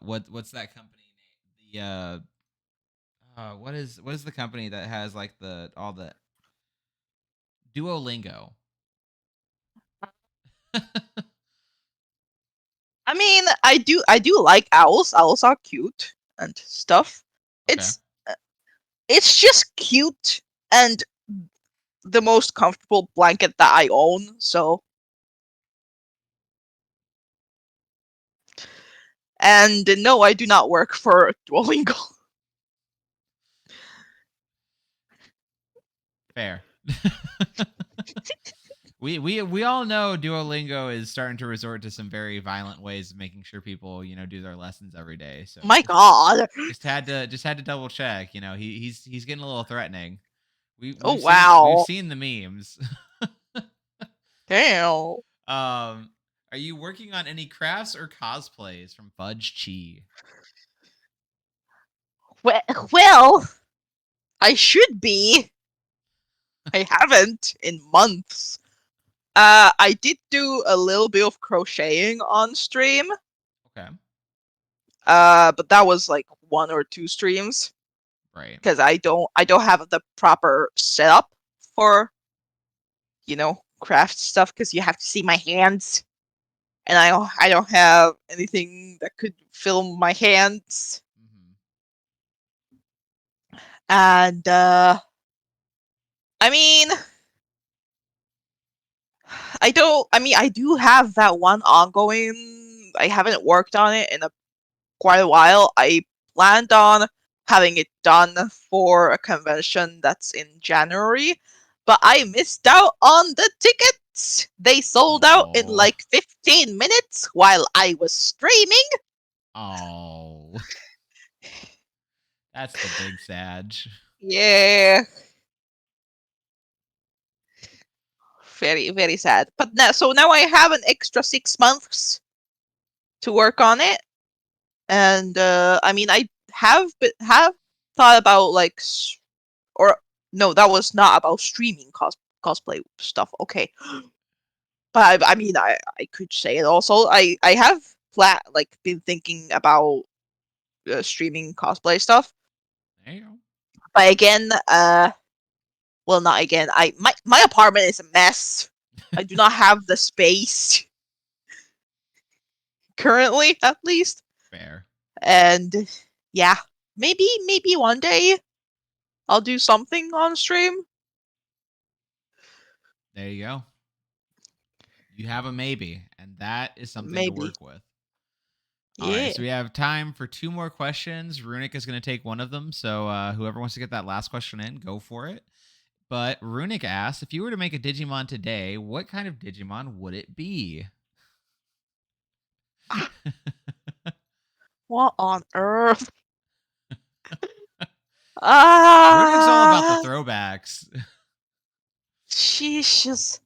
what's that company name? The what is the company that has like the all the Duolingo? I mean, I do like owls. Owls are cute and stuff. Okay. It's it's just cute and the most comfortable blanket that I own. So, and no, I do not work for Duolingo. Fair. we all know Duolingo is starting to resort to some very violent ways of making sure people, do their lessons every day. So My God. just had to double check. He's getting a little threatening. Oh We've wow. seen the memes. Damn. um, are you working on any crafts or cosplays from Fudge Chi? Well, I should be. I haven't in months. I did do a little bit of crocheting on stream. Okay, But that was like one or two streams right. because I don't have the proper setup for craft stuff because you have to see my hands, and I don't have anything that could film my hands. Hmm. And I mean, I do have that one ongoing. I haven't worked on it in quite a while. I planned on having it done for a convention that's in January, but I missed out on the tickets. They sold out in Oh, like 15 minutes while I was streaming. oh, that's the big sag. Yeah, very, very sad. But now I have an extra 6 months to work on it. And I have thought about or no, that was not about streaming cosplay stuff. Okay, but I could say it also. I have been thinking about streaming cosplay stuff, There you go. but again, well, not again. My apartment is a mess. I do not have the space currently, at least, Fair. and yeah, maybe one day I'll do something on stream. There you go. You have a maybe, and that is something to Maybe. work with. All right, Yeah. so we have time for two more questions. Runic is going to take one of them, so whoever wants to get that last question in, go for it. But Runic asks, if you were to make a Digimon today, what kind of Digimon would it be? What on earth? Runic's all about the Ah, throwbacks. Jesus.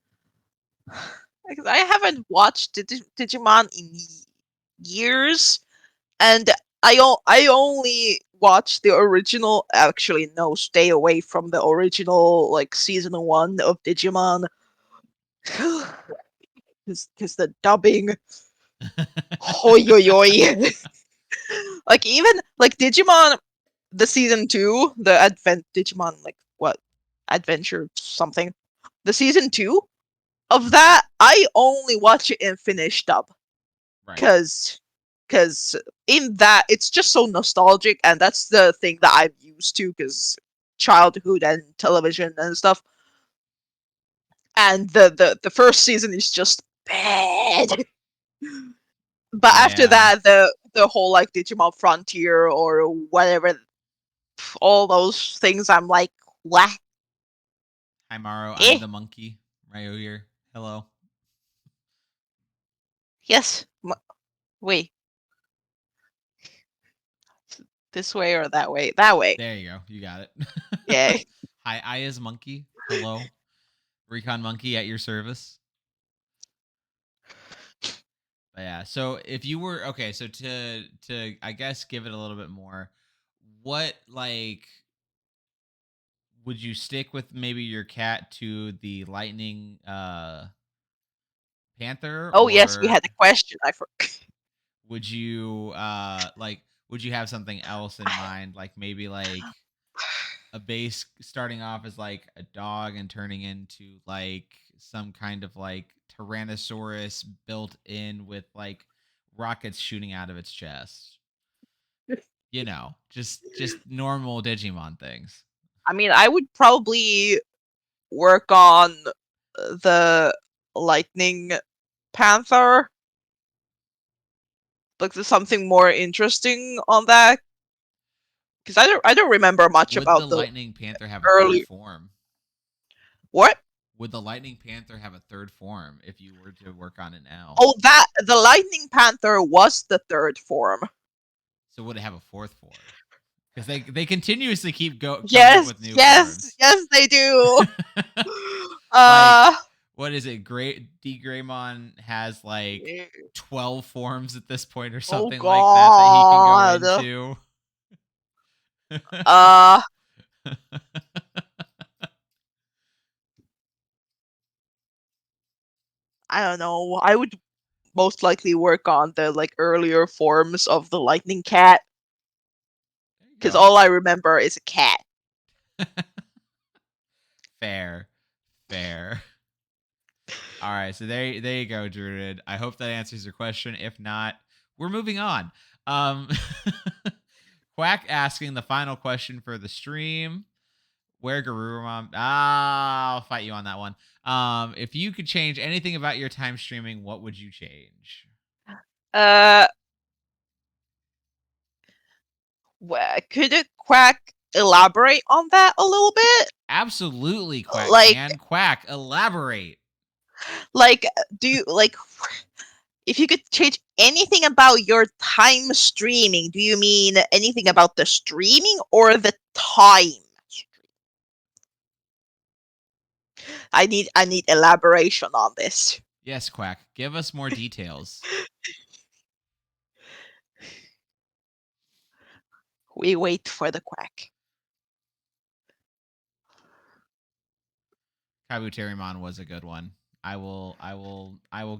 Because I haven't watched Digimon in years, and I only watched the original. Actually, no, stay away from the original, like season 1 of Digimon, because the dubbing, hoi hoi hoi. Like even like Digimon, the season 2, the Digimon, like what, Adventure something, the season 2 of that, I only watch it in Finnish dub Right. because in that it's just so nostalgic, and that's the thing that I'm used to because childhood and television and stuff. And the first season is just bad. But after Yeah. that, the whole like Digimon Frontier or whatever, all those things, I'm like, what? Hi, Maro. I'm Eh? the monkey. Ryo here. Hello. Yes. Wait, this way or that way? That way. There you go. You got it. Yeah. Hi, I is monkey. Hello. Recon monkey at your service. But yeah, so if you were okay, so to I guess give it a little bit more, what like would you stick with maybe your cat to the lightning panther, Oh yes, we or had a question. I forgot. would you would you have something else in mind, like maybe like a base starting off as like a dog and turning into like some kind of like tyrannosaurus built in with like rockets shooting out of its chest, just normal Digimon things. I would probably work on the Lightning Panther. Like, there's something more interesting on that because I don't remember much Would the about the lightning panther have a third early. form? What? Would the Lightning Panther have a third form if you were to work on it now? Oh, that the Lightning Panther was the third form. So would it have a fourth form? Because they continuously keep coming up Yes, with new yes, forms. yes, they do. Like, Uh, what is it? Great D Greymon has like 12 forms at this point or oh something like that he can go god. into. Uh, I don't know. I would most likely work on the like earlier forms of the lightning cat There you because go. all I remember is a cat. Fair. Fair. All right, so there you go, Druid. I hope that answers your question. If not, we're moving on. Um Quack asking the final question for the stream. Where Garurumon? I'll fight you on that one. If you could change anything about your time streaming, what would you change? Uh, could it Quack elaborate on that a little bit? Absolutely, Quack Like, can. Quack, elaborate. like, do you like if you could change anything about your time streaming? Do you mean anything about the streaming or the time? I need elaboration on this. Yes, Quack. Give us more details. We wait for the Quack. Kabuterimon was a good one. I will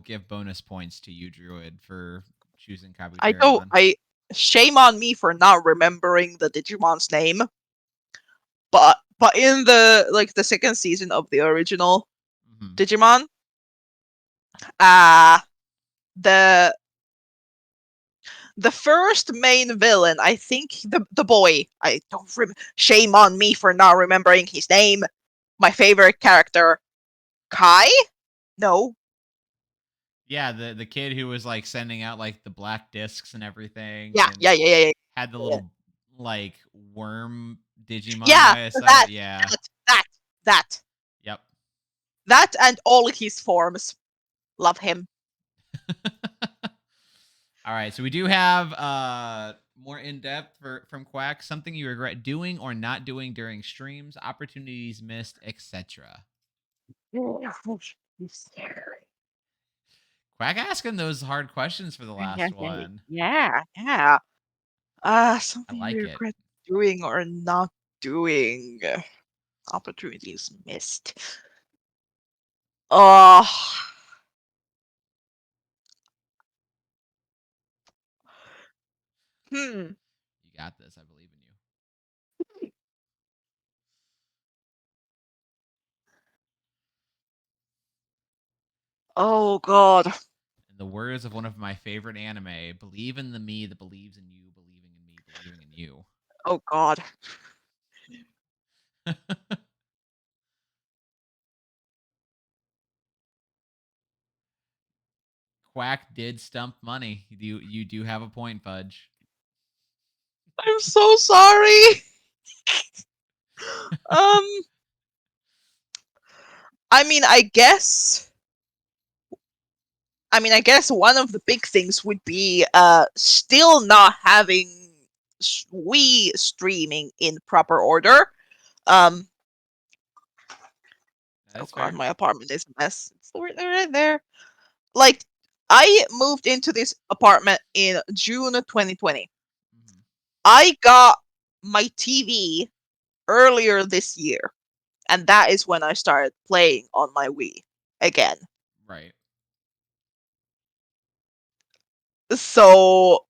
give bonus points to you, Druid, for choosing I don't. Kabuterimon. I shame on me for not remembering the Digimon's name. But in the second season of the original Mm-hmm. Digimon, uh the the first main villain, I think the boy, I don't shame on me for not remembering his name. My favorite character, Kai? No. Yeah, the kid who was like sending out like the black discs and everything Yeah, and yeah, yeah, yeah, yeah. had the Yeah, little like worm Digimon yeah, by his side. that, Yeah. that, that, Yep. that, and all his forms. Love him. All right, so we do have more in depth from Quack. Something you regret doing or not doing during streams, opportunities missed, etc. Quack asking those hard questions for the last one. Yeah, yeah. I Something you like it. regret doing or not doing. Opportunities missed. Oh, hmm. You got this. I believe in you. Oh God. In the words of one of my favorite anime, believe in the me that believes in you, believing in me, believing in you. Oh God. Quack did stump money. You do have a point, Fudge. I'm so sorry. Um, I mean, I guess one of the big things would be still not having Wii streaming in proper order. Um, That oh is God, fair. my apartment is a mess. It's right there. Like, I moved into this apartment in June 2020. Hmm. I got my TV earlier this year, and that is when I started playing on my Wii again. Right. So,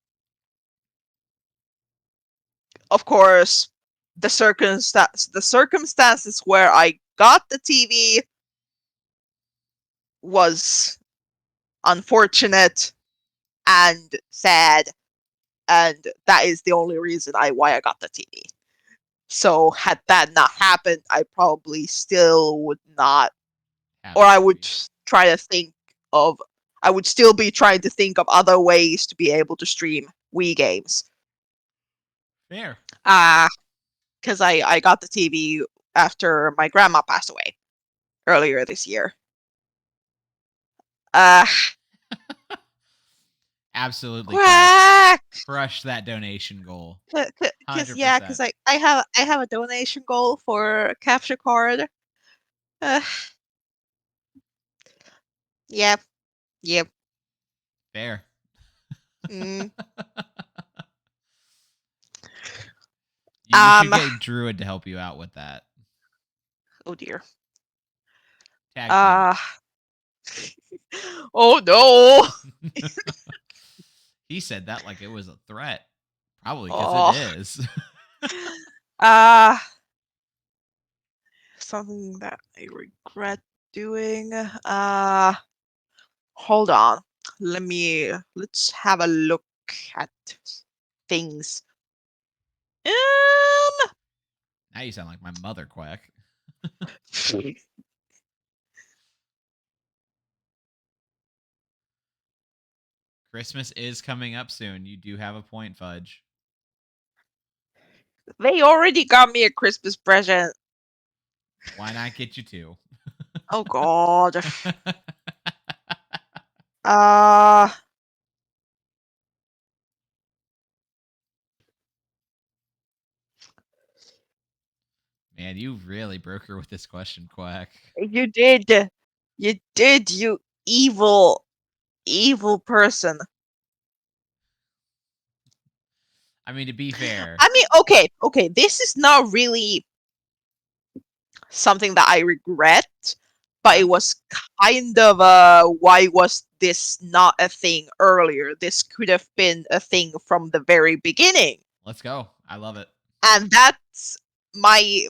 of course, the circumstances where I got the TV was unfortunate and sad, and that is the only reason why I got the TV. So had that not happened, I probably still would not, Have or the I would TV. try to think of, I would still be trying to think of other ways to be able to stream Wii games. Fair. Because I got the TV after my grandma passed away. earlier this year. Uh, Absolutely, Quack. quack. Crush that donation goal. Cause yeah, cause 100%. I have a donation goal for capture card. Uh, yep, yep. Fair. Mm, You should um. get Druid to help you out with that. Oh dear. Tag team Uh. Oh no. it. He said that like it was a threat. Probably because it Oh. is. Uh. Something that I regret doing. Hold on. Let's have a look at things. Um. Now you sound like my mother, Quack. Christmas is coming up soon. You do have a point, Fudge. They already got me a Christmas present. Why not get you two? Oh god. Uh Man, you really broke her with this question, Quack. you did. You did, you evil, evil person. I mean, to be fair, I mean, okay, this is not really something that I regret, but okay, it was kind of why was this not a thing earlier? This could have been a thing from the very beginning. let's go. I love it. And that's my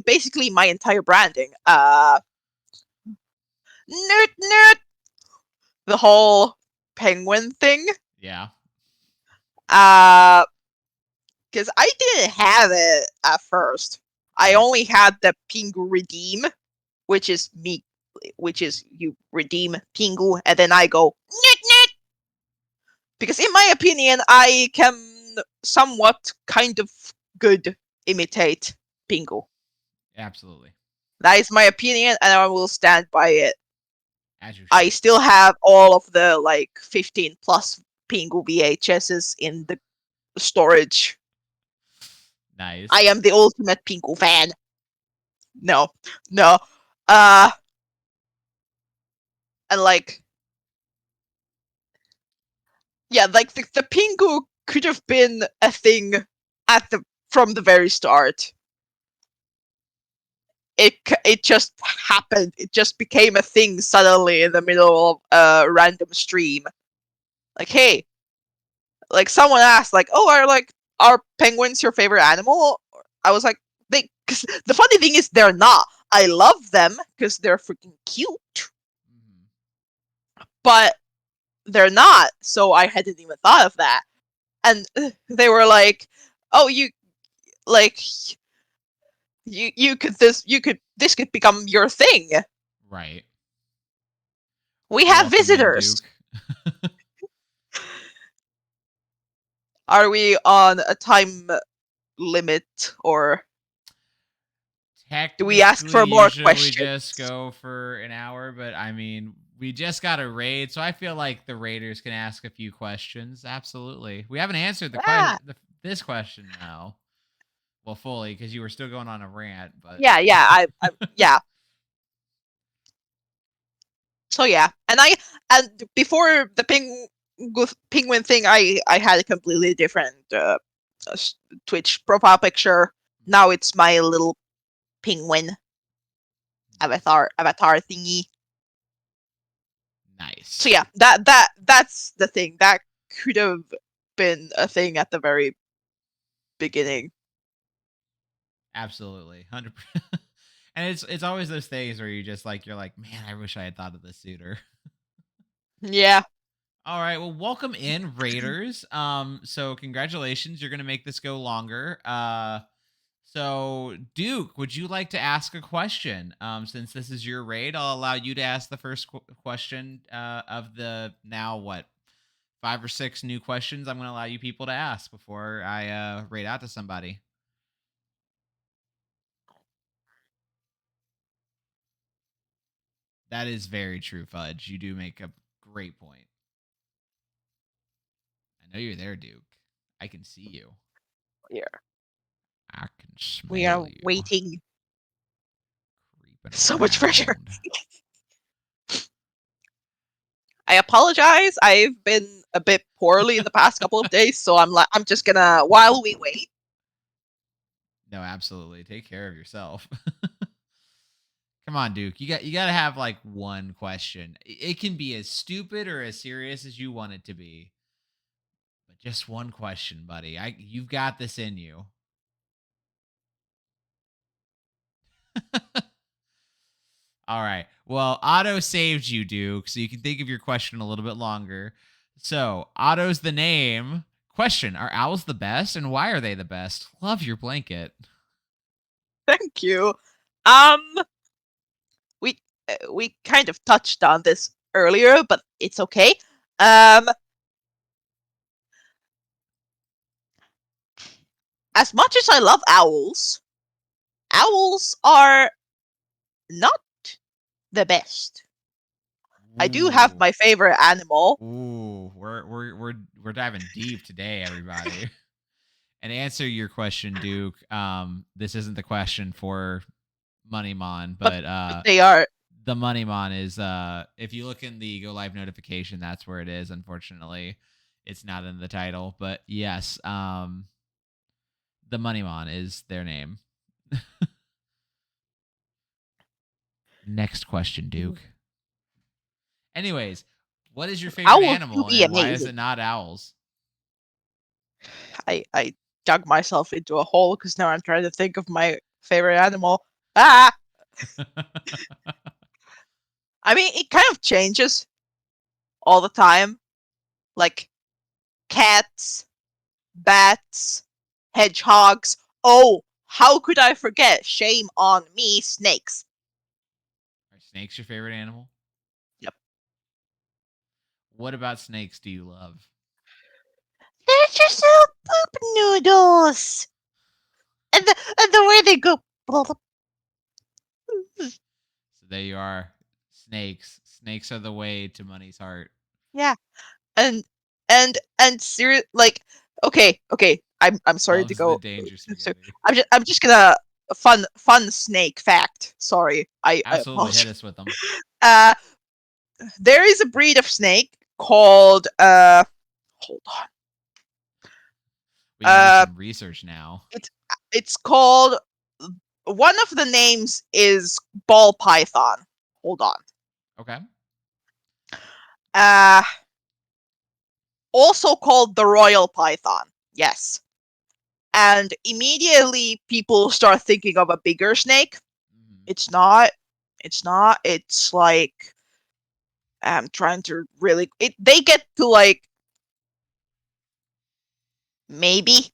basically my entire branding. Nerd nerd the whole penguin thing. Yeah. Uh because I didn't have it at first. I Right. only had the Pingu redeem, which is me, which is you redeem Pingu, and then I go net net. Because in my opinion, I can somewhat kind of good imitate Pingu. Absolutely. That is my opinion, and I will stand by it. As you I should. still have all of the like 15 plus Pingu VHSs in the storage. I Nice. am the ultimate Pingu fan. No, no. Uh, and like, yeah, like the Pingu could have been a thing at the from the very start. It just happened. It just became a thing suddenly in the middle of a random stream. Like, hey, like someone asked, like, oh, are penguins your favorite animal? I was like, they. Cause the funny thing is, they're not. I love them because they're freaking cute, Mhm. but they're not. So I hadn't even thought of that. And they were like, "Oh, you like you could this could become your thing. Right. We have Welcome in, visitors. Duke. Are we on a time limit or do we ask Technically, for more usually we just questions? go for an hour, but I mean, we just got a raid, so I feel like the raiders can ask a few questions. Absolutely. We haven't answered Ah, this question though. Well, fully because you were still going on a rant, but yeah. Yeah. So yeah, and before the penguin thing, I had a completely different Twitch profile picture. Now it's my little penguin nice. avatar thingy. So Nice. yeah, that's the thing that could have been a thing at the very beginning. Absolutely. 100%. And it's always those things where you're like, "Man, I wish I had thought of this sooner." Yeah. All right. Well, welcome in, Raiders. So congratulations. You're gonna make this go longer. So Duke, would you like to ask a question? Since this is your raid, I'll allow you to ask the first question of the now what 5 or 6 new questions I'm gonna allow you people to ask before I raid out to somebody. That is very true, Fudge. You do make a great point. I know you're there, Duke. I can see you. Here. I can We smell are you waiting. creeping So much pressure. around. I apologize. I've been a bit poorly the past couple of days, so I'm just gonna while we wait. No, absolutely. Take care of yourself. Come on, Duke. You got to have like one question. It can be as stupid or as serious as you want it to be, but just one question, buddy. You've got this in you. All right. Well, Otto saved you, Duke, so you can think of your question a little bit longer. So, Otto's the name. Question: Are owls the best, and why are they the best? Love your blanket. Thank you. Um, we kind of touched on this earlier, but it's okay. Um, as much as I love owls, owls are not the best. I do have Ooh, my favorite animal, ooh, we're diving deep today, everybody. And to answer your question, Duke, this isn't the question for MoneyMon, but but they are. the MoneyMon is if you look in the Go Live notification, that's where it is. Unfortunately, it's not in the title, but yes, the MoneyMon is their name. Next question, Duke. Anyways, what is your favorite Owls do animal, be and why is amazing. it not owls? I dug myself into a hole because now I'm trying to think of my favorite animal. Ah, I mean it kind of changes all the time. Like cats, bats, hedgehogs. Oh, how could I forget? Shame on me, snakes. Are snakes your favorite animal? Yep. What about snakes do you love? They're just little poop noodles. And the way they go. So there you are. Snakes. Snakes are the way to money's heart. Yeah. And and serious like okay. I'm sorry to Loves the go. danger So spaghetti. I'm just gonna fun snake fact. Sorry, I Absolutely hit apologize. us with them. Uh, there is a breed of snake called hold on. We got to do Uh, some research now. it's it's called one of the names is ball python. Hold on. Okay. Uh, also called the royal python. Yes. And immediately people start thinking of a bigger snake. Mhm. It's not. It's not. It's like I'm trying to really. They get to like maybe,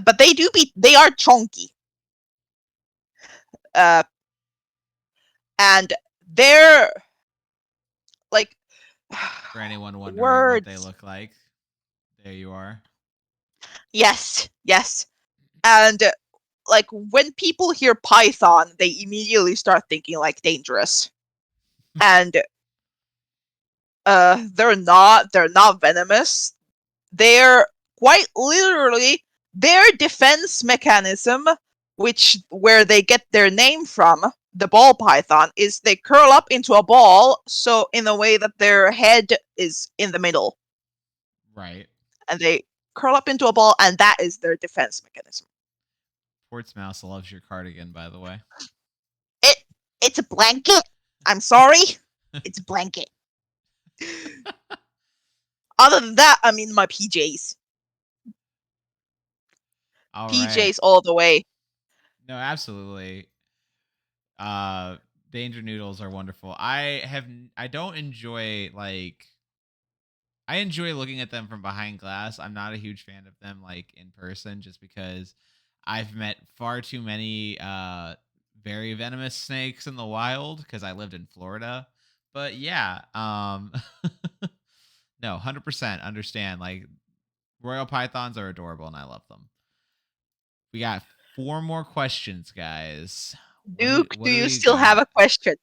but they do be. They are chunky. Uh, and they're like For anyone wondering what they words. look like, there you are. Yes, yes. And like when people hear python, they immediately start thinking like dangerous. And they're not venomous. They're quite literally their defense mechanism, which where they get their name from, the ball python, is they curl up into a ball, so in a way that their head is in the middle, Right. and they curl up into a ball, and that is their defense mechanism. Portsmouse loves your cardigan, by the way. It it's a blanket. I'm sorry, it's a blanket. Other than that, I'm in my PJs. All right. PJs all the way. No, absolutely. Uh Danger noodles are wonderful. I don't enjoy like I enjoy looking at them from behind glass. I'm not a huge fan of them like in person just because I've met far too many very venomous snakes in the wild because I lived in Florida. But yeah, no, 100% understand. Like royal pythons are adorable and I love them. We got four more questions, guys. Duke, what do do you we still have got? a question?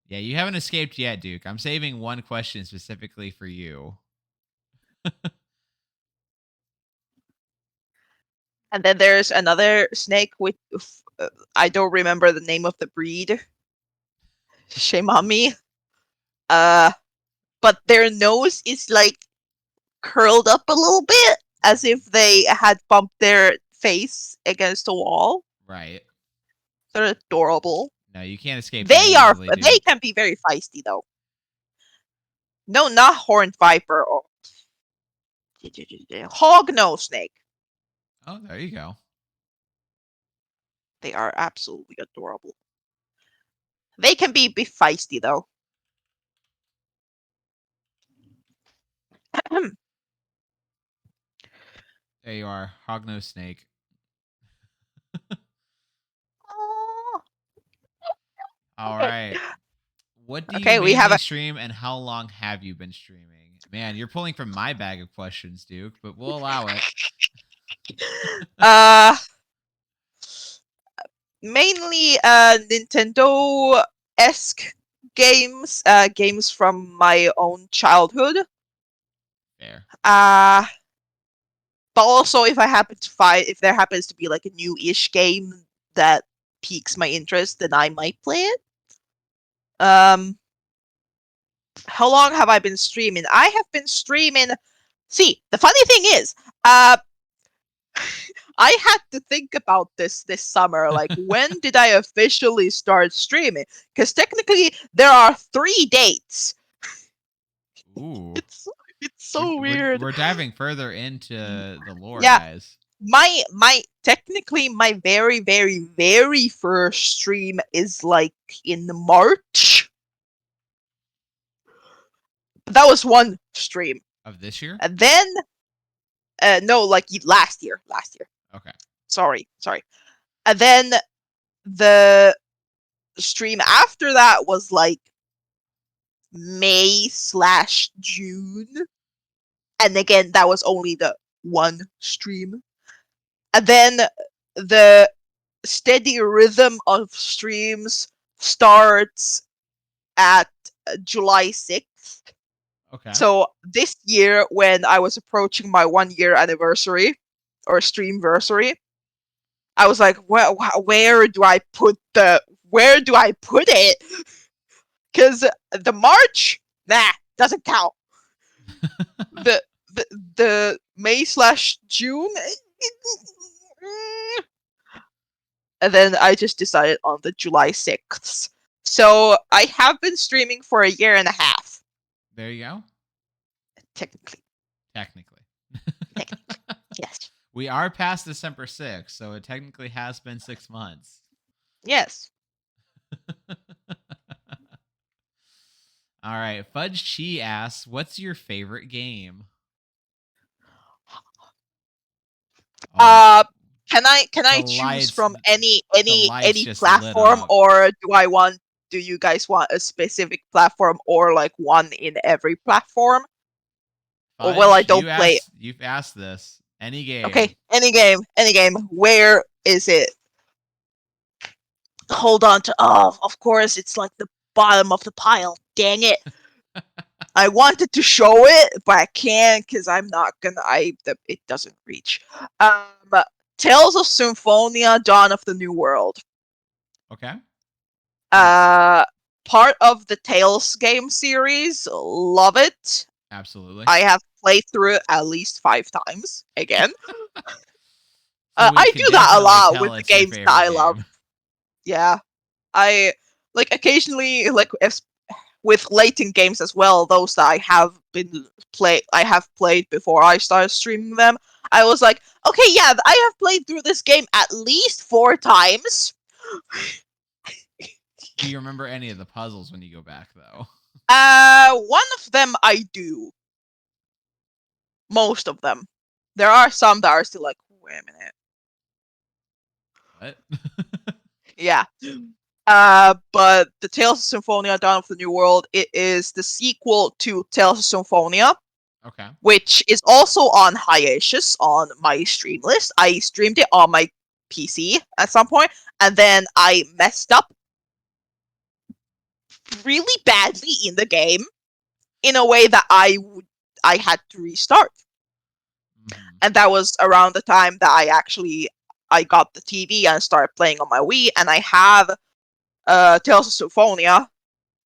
Yeah, you haven't escaped yet, Duke. I'm saving one question specifically for you. And then there's another snake with I don't remember the name of the breed. Shame on me. Uh, but their nose is like curled up a little bit, as if they had bumped their face against a wall. Right. They're adorable. No, you can't escape that easily, They Duke. can be very feisty though. No, not horned viper or hog nose snake. Oh, there you go. They are absolutely adorable. They can be feisty though. There you are, hognose snake. All Okay. right. What do you Okay, we have mainly a stream and how long have you been streaming? Man, you're pulling from my bag of questions, Duke, but we'll allow it. uh mainly Nintendo esque games, games from my own childhood. Fair. Uh but also if there happens to be like a new-ish game that piques my interest, then I might play it. Um how long have I been streaming? I have been streaming. See, the funny thing is, I had to think about this summer. Like, when did I officially start streaming? Because technically, there are 3 dates. Ooh. It's it's so weird. We're diving further into the lore, Yeah, guys. my technically my very first stream is like in March. That was one stream, Of this year? and then no, like last year, last year. Okay. Sorry. And then the stream after that was like May/June. And again, that was only the one stream. And then the steady rhythm of streams starts at July 6th. Okay. So this year, when I was approaching my 1 year anniversary or streamversary, I was like, where do I put it? Because the March, nah, doesn't count. the the May/June, and then I just decided on the July 6th. So I have been streaming for a year and a half, There you go. technically. Technically. Technically, yes, We are past December 6th, so it technically has been 6 months. yes. All right. Fudge Chi asks, what's your favorite game? Oh, Uh, can the I choose lights from the lights any just lit platform, up. or do you guys want a specific platform, or like one in every platform? Or well, I Fudge, don't play. you've asked this. Any game. Okay, any game, any game. Where is it? Hold on to. Oh, of course, it's like the bottom of the pile. Dang it! I wanted to show it, but I can't because I'm not gonna. It doesn't reach. Um, Tales of Symphonia: Dawn of the New World. Okay. Cool. Uh, Part of the Tales game series. Love it. Absolutely. I have played through it at least 5 times. Again, So we I can do that a definitely lot with tell the it's your games that favorite I love. game. Yeah, I like occasionally like with latent games as well. Those that I have played before I started streaming them. I was like, okay, yeah, I have played through this game at least 4 times. Do you remember any of the puzzles when you go back though? One of them I do. Most of them. There are some that are still like, wait a minute. What? Yeah. But the Tales of Symphonia Dawn of the New World, it is the sequel to Tales of Symphonia, Okay. which is also on hiatus on my stream list. I streamed it on my PC at some point, and then I messed up really badly in the game in a way that I had to restart. Hmm. And that was around the time that I got the TV and started playing on my Wii, and I have Tales of Symphonia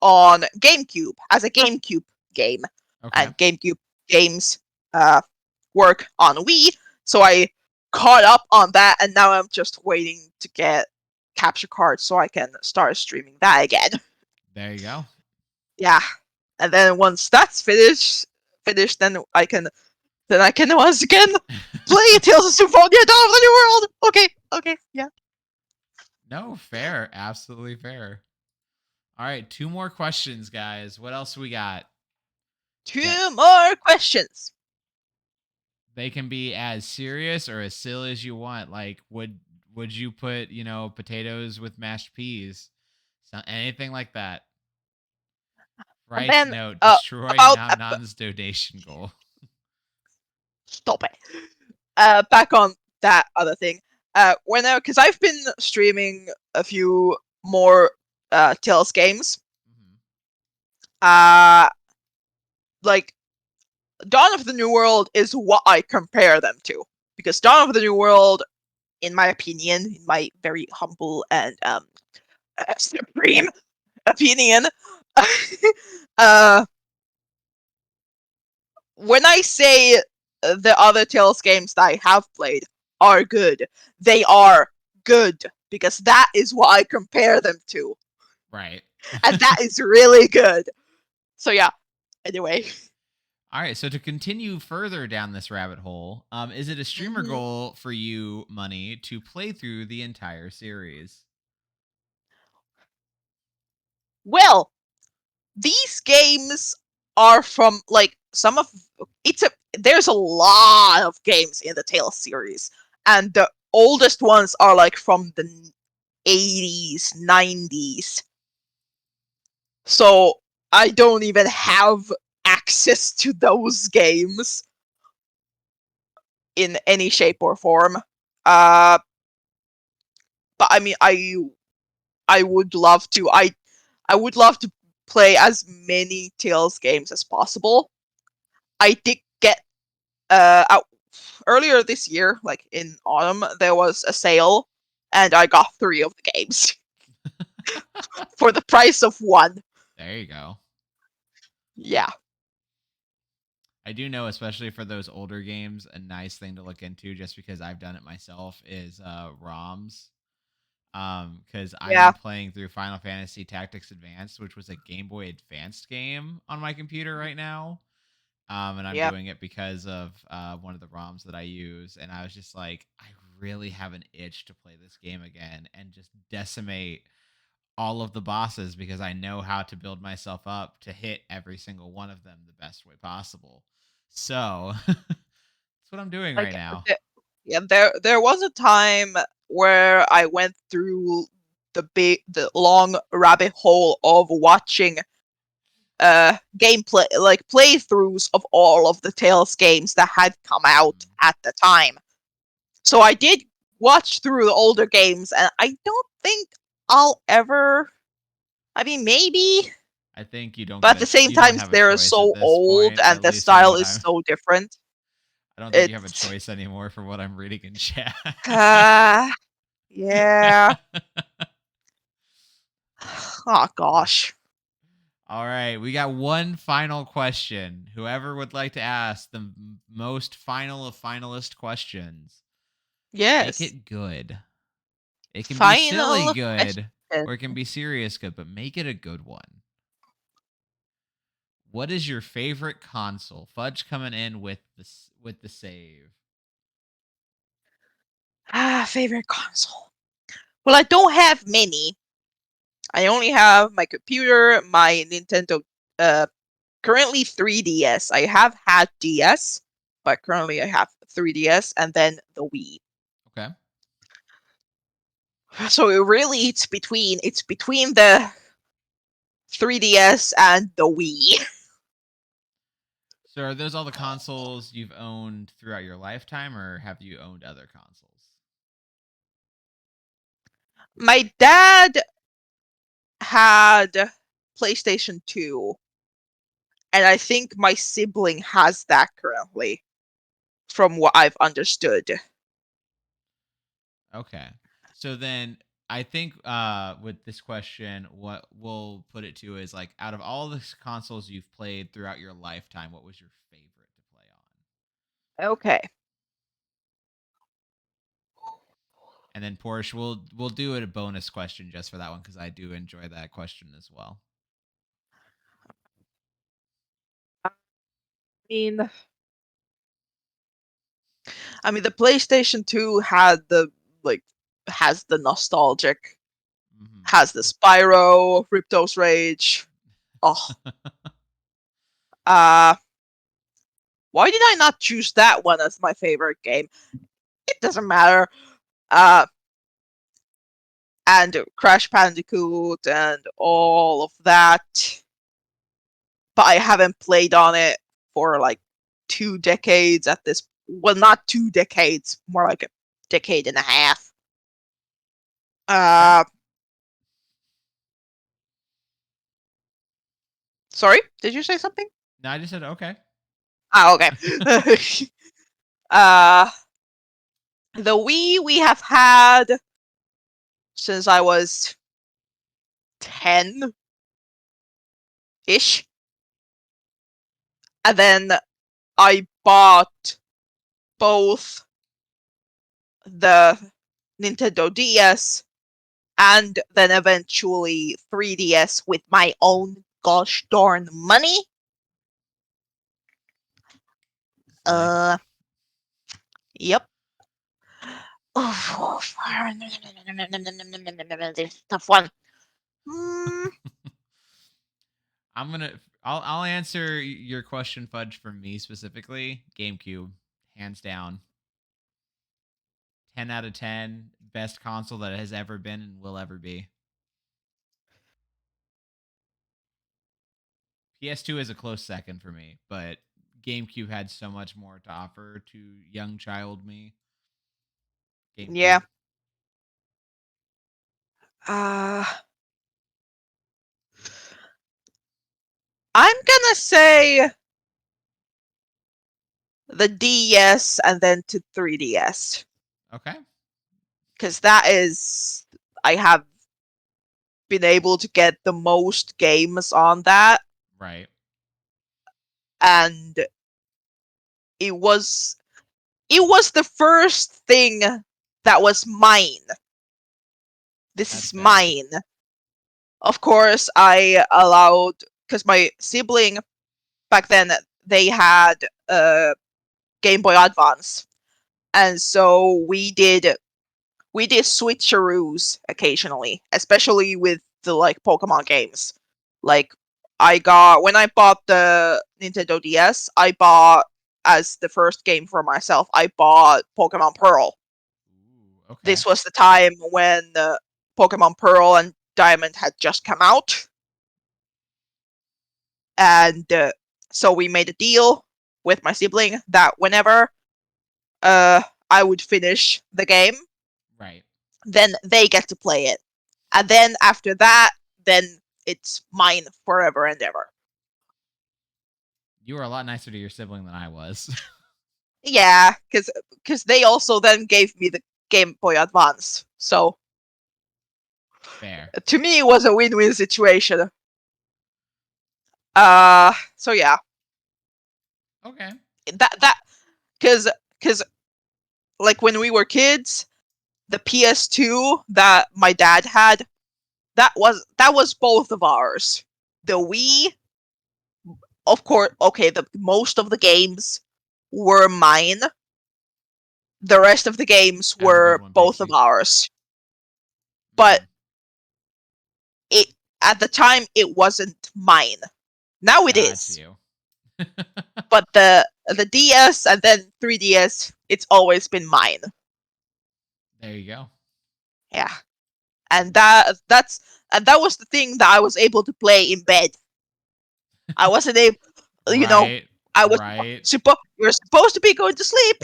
on GameCube as a GameCube game, Okay. and GameCube games uh, work on Wii, so I caught up on that, and now I'm just waiting to get capture cards so I can start streaming that again. There you go. Yeah, and then once that's finished, then I can once again play Tales of Symphonia Dawn of the New World. Okay, okay, yeah. No, fair. Absolutely fair. All right, two more questions, guys. What else we got? Got Two more questions. they can be as serious or as silly as you want. Like, would you put potatoes with mashed peas? So, anything like that. And Right then note: destroy about Nam Nam's donation goal. stop it. Back on that other thing. Because I've been streaming a few more Tales games. Mhm. Uh, like Dawn of the New World is what I compare them to, because Dawn of the New World, in my opinion, in my very humble and supreme opinion, uh, when I say the other Tales games that I have played are good, they are good because that is what I compare them to, Right. and that is really good. So yeah. Anyway. All right. So to continue further down this rabbit hole, is it a streamer Mhm. goal for you, Money, to play through the entire series? Well, these games are from like some of it's a there's a lot of games in the Tales series, and the oldest ones are like from the 80s, 90s. So I don't even have access to those games in any shape or form. Uh, but I mean, I would love to. I would love to play as many Tales games as possible. I did get out earlier this year, like in autumn, there was a sale, and I got 3 of the games for the price of one. There you go. Yeah, I do know, especially for those older games, a nice thing to look into, just because I've done it myself, is ROMs. Because I yeah, am playing through Final Fantasy Tactics Advanced, which was a Game Boy Advanced game on my computer right now. And I'm yeah. doing it because of one of the ROMs that I use. And I was just like, I really have an itch to play this game again and just decimate all of the bosses because I know how to build myself up to hit every single one of them the best way possible. So that's what I'm doing right Like, now. yeah, there was a time where I went through the long rabbit hole of watching gameplay, like playthroughs of all of the Tales games that had come out Mhm. at the time. So I did watch through the older games, and I don't think I'll ever. I mean, maybe, I think you don't but get at the a same you don't time, have a they're choice at so this old point, and at the least from style what is I'm so different. I don't think you have a It's choice anymore for what I'm reading in chat. uh, yeah. Oh gosh. All right, we got one final question. Whoever would like to ask the most final of finalist questions, make Yes. it good. It can be silly Final good question. or it can be serious good, but make it a good one. What is your favorite console? Fudge coming in with the save. Favorite console. Well, I don't have many. I only have my computer, my Nintendo, uh, currently 3DS. I have had DS, but currently I have 3DS and then the Wii. Okay. So it's between the 3DS and the Wii. So are those all the consoles you've owned throughout your lifetime or have you owned other consoles? My dad had PlayStation 2, and I think my sibling has that currently, from what I've understood. Okay. So then I think with this question, what we'll put it to is like out of all the consoles you've played throughout your lifetime, what was your favorite to play on? Okay. And then Porsche, we'll do a bonus question just for that one because I do enjoy that question as well. I mean, the PlayStation 2 had the like has the nostalgic, Hmm. has the Spyro, Ripto's Rage. Oh, uh, why did I not choose that one as my favorite game? It doesn't matter. Uh, and Crash Bandicoot and all of that. But I haven't played on it for like 2 decades at this. Well, not 2 decades, more like a decade and a half. Okay. Uh, sorry, did you say something? No, I just said okay. Ah, okay. uh, the Wii we have had since I was 10 ish, and then I bought both the Nintendo DS and then eventually 3DS with my own gosh darn money. Slay. Uh, yep. Oh, tough one. Mm, I'll answer your question, Fudge, for me specifically. GameCube, hands down. 10 out of 10, best console that has ever been and will ever be. PS2 is a close second for me, but GameCube had so much more to offer to young child me. GameCube. yeah. Uh, I'm gonna say the DS and then to 3DS Okay. because that is I have been able to get the most games on that, Right. and it was it was the first thing that was mine. This That's is fair. mine. Of course, I allowed because my sibling back then they had a Game Boy Advance, and so we did switcheroos occasionally, especially with the like Pokemon games. Like I got when I bought the Nintendo DS, I bought as the first game for myself. I bought Pokemon Pearl. Ooh, okay. This was the time when Pokemon Pearl and Diamond had just come out, and so we made a deal with my sibling that whenever uh, I would finish the game, Right. then they get to play it, and then after that, then it's mine forever and ever. You were a lot nicer to your sibling than I was. Yeah, because they also then gave me the Game Boy Advance, so Fair. to me it was a win-win situation. So yeah, Okay. that because like when we were kids, the PS2 that my dad had, that was both of ours. The Wii, of course, okay, the most of the games were mine. The rest of the games As a good were one, both of Pixie. ours. But Hmm. it at the time it wasn't mine. Now it Got is. you. But the DS and then 3DS, it's always been mine. There you go. Yeah. And that was the thing that I was able to play in bed. I wasn't able, you know, Right. I was Right. you're supposed to be going to sleep.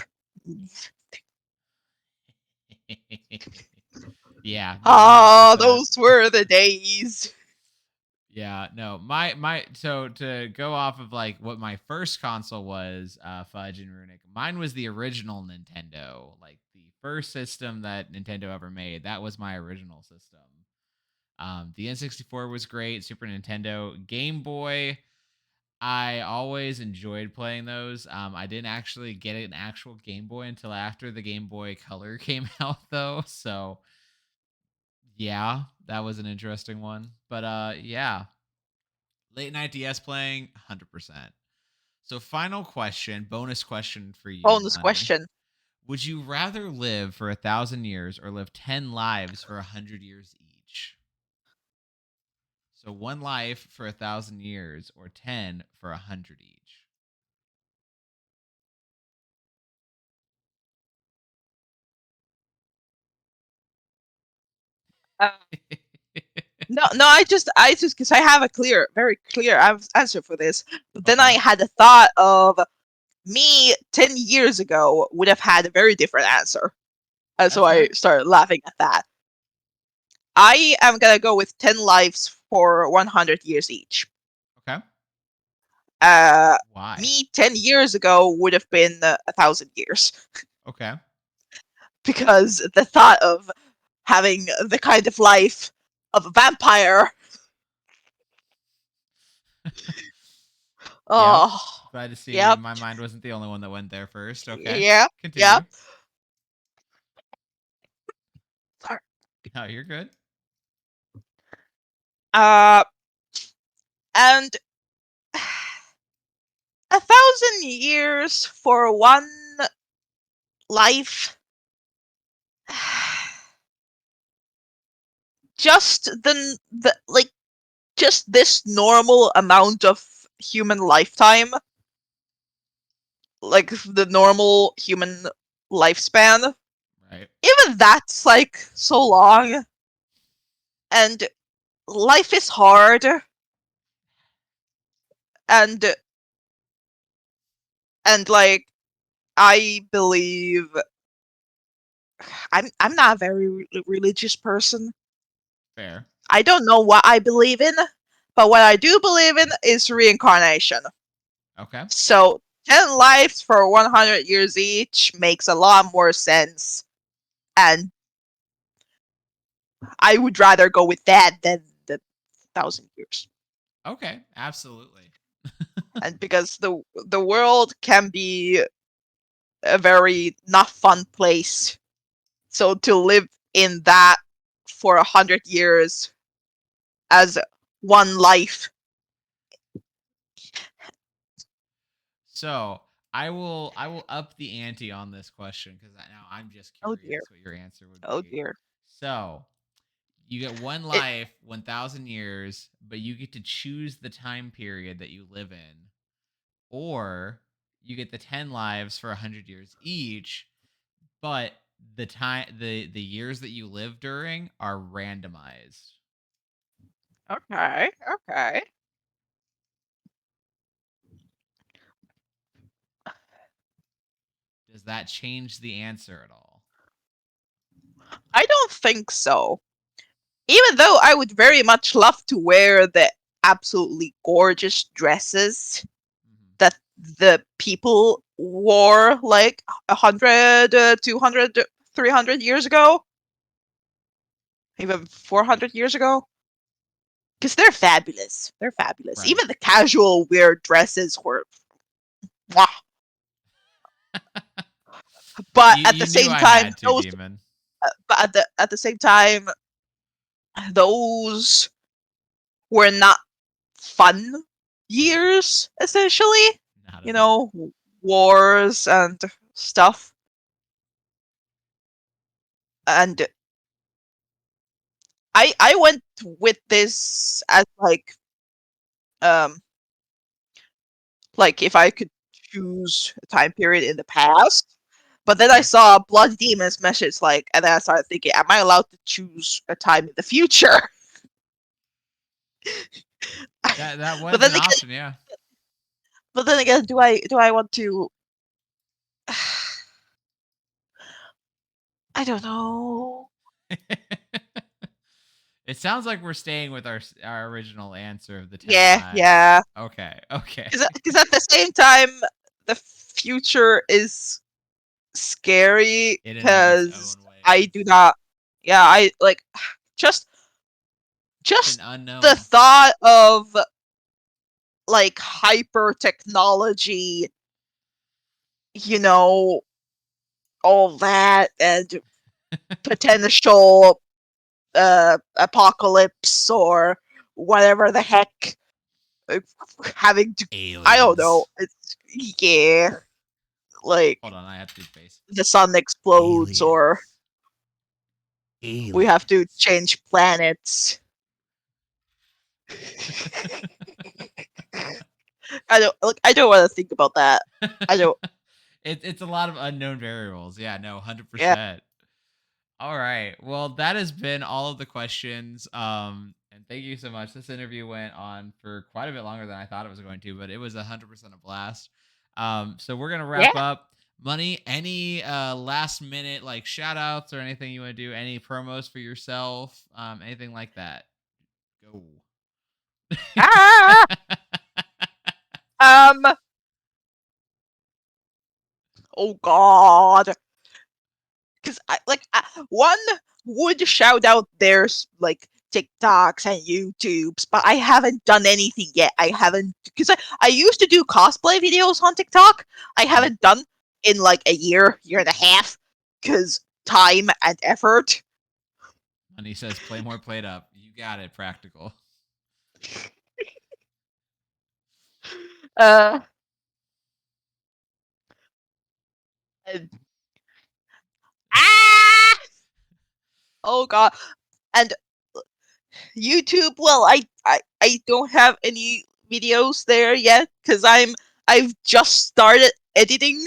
Yeah, Yeah, no, Ah, 100%. those were the days. Yeah, no, my so to go off of like what my first console was, Fudge and Runic, mine was the original Nintendo, like the first system that Nintendo ever made. That was my original system. The N64 was great, Super Nintendo, Game Boy. I always enjoyed playing those. I didn't actually get an actual Game Boy until after the Game Boy Color came out, though. So yeah, that was an interesting one. But yeah, late night DS playing, 100%. So final question, bonus question for you, Bonus Money. question. Would you rather live for 1,000 years or live 10 lives for 100 years each? So one life for 1,000 years or 10 for 100 each. Uh, no, I just, because I have a very clear answer for this. But then I Okay. had the thought of me 10 years ago would have had a very different answer. And so That's I fair. started laughing at that. I am gonna go with 10 lives for 100 years each. Okay. Uh, Why? Me 10 years ago would have been 1,000 years. Okay. Because the thought of having the kind of life of a vampire. Yep. Oh, Glad to see yep, my mind wasn't the only one that went there first. Okay. yep, yep. Continue. No, you're good. Uh, and 1,000 years for one life. Just the like just this normal amount of human lifetime, like the normal human lifespan. Right. Even that's like so long, and life is hard, and like I believe I'm not a very religious person. Fair. I don't know what I believe in, but what I do believe in is reincarnation. Okay. So 10 lives for 100 years each makes a lot more sense, and I would rather go with that than the 1,000 years. Okay. Absolutely. And because the world can be a very not fun place, so to live in that for 100 years as one life. So I will up the ante on this question because now I'm just Oh dear. curious what your answer would Oh be. dear. So you get one It, life, 1,000 years, but you get to choose the time period that you live in, or you get the 10 lives for 100 years each, but the years that you live during are randomized. okay. Okay. Does that change the answer at all? I don't think so. Even though I would very much love to wear the absolutely gorgeous dresses Mhm. that the people wore like 100, 200, 300 years ago, even 400 years ago. Because they're fabulous. They're fabulous. Right. Even the casual weird dresses were. Mwah. But at the You knew same I time, had to, those. Demon. But at the same time, those were not fun years. Essentially, Not you at all. know, wars and stuff. And I went with this as um like if I could choose a time period in the past. But then I Okay. saw Blood Demon's message, and then I started thinking, am I allowed to choose a time in the future? That but was then an again, option, yeah. do I want to? I don't know. It sounds like we're staying with our original answer of the 10 Yeah, lives. yeah. Okay, okay. Because at the same time, the future is scary In and of its because own I ways. do not. Yeah, I like just It's an just the unknown. thought of like hyper technology, you know, all that and potential apocalypse or whatever the heck uh, having to. I don't know. Aliens. It's yeah, like Hold on, I have to do the face. the sun explodes or Aliens. we have to Aliens. change planets. I don't like. I don't want to think about that. I don't. It's a lot of unknown variables. Yeah, no, Yeah. 100%. All right. Well, that has been all of the questions. And thank you so much. This interview went on for quite a bit longer than I thought it was going to, but it was 100% a blast. So we're gonna Yeah. wrap up. Money, any last minute like shout outs or anything you want to do, any promos for yourself, anything like that? Go. Ah. Um. Oh God. Because one would shout out there's like TikToks and YouTubes, but I haven't done anything yet. I haven't because I used to do cosplay videos on TikTok. I Mhm. haven't done in like a year and a half because time and effort. Money says play more, played up. You got it, practical. Uh, and- ah! Oh God! And YouTube. Well, I don't have any videos there yet because I've just started editing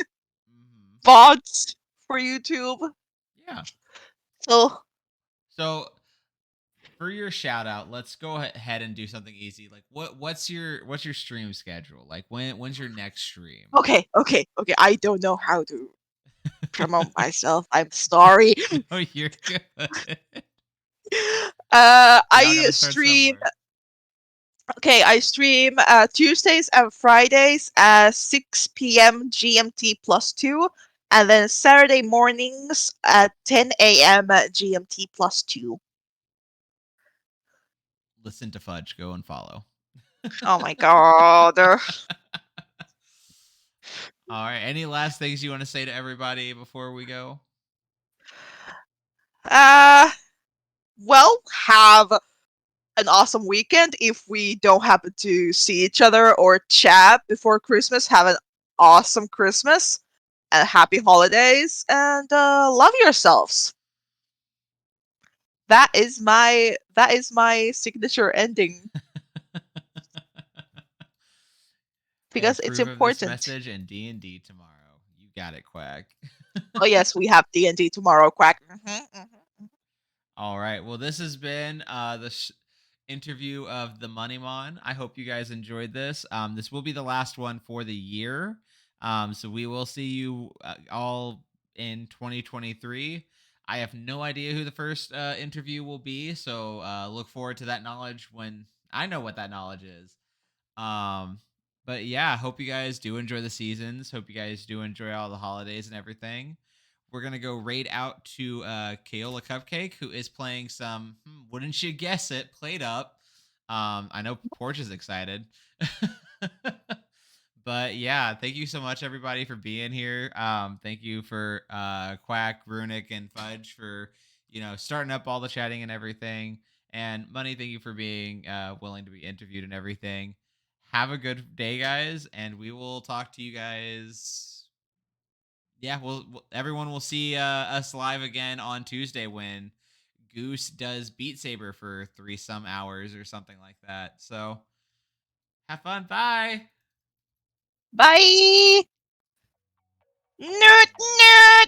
Mhm. VODs for YouTube. Yeah. So So for your shout out, let's go ahead and do something easy. Like what's your stream schedule? Like when's your next stream? okay. I don't know how to promote myself. I'm sorry. No, you're good. We all got I to start stream. somewhere. Okay, I stream Tuesdays and Fridays at 6 p.m. GMT plus 2, and then Saturday mornings at 10 a.m. GMT plus 2. Listen to Fudge, go and follow. Oh my god. All right. Any last things you want to say to everybody before we go? Uh, well, have an awesome weekend. If we don't happen to see each other or chat before Christmas, have an awesome Christmas and happy holidays and love yourselves. That is my signature ending I because it's approve of this important. message and D&D tomorrow. You got it, Quack. Oh yes, we have D&D tomorrow, Quack. All right. Well, this has been interview of TheMoniMon. I hope you guys enjoyed this. This will be the last one for the year. So we will see you all in 2023. I have no idea who the first interview will be, so look forward to that knowledge when I know what that knowledge is. Um, but yeah, hope you guys do enjoy the seasons. Hope you guys do enjoy all the holidays and everything. We're gonna go raid out to Kaola Cupcake, who is playing some. Wouldn't you guess it? Played up. I know Porch is excited. But yeah, thank you so much everybody for being here. Thank you for Quack, Runic, and Fudge for starting up all the chatting and everything. And Money, thank you for being willing to be interviewed and everything. Have a good day, guys, and we will talk to you guys. Yeah, everyone will see us live again on Tuesday when Goose does Beat Saber for 3 some hours or something like that. So have fun. Bye. Bye. Nerd, nerd.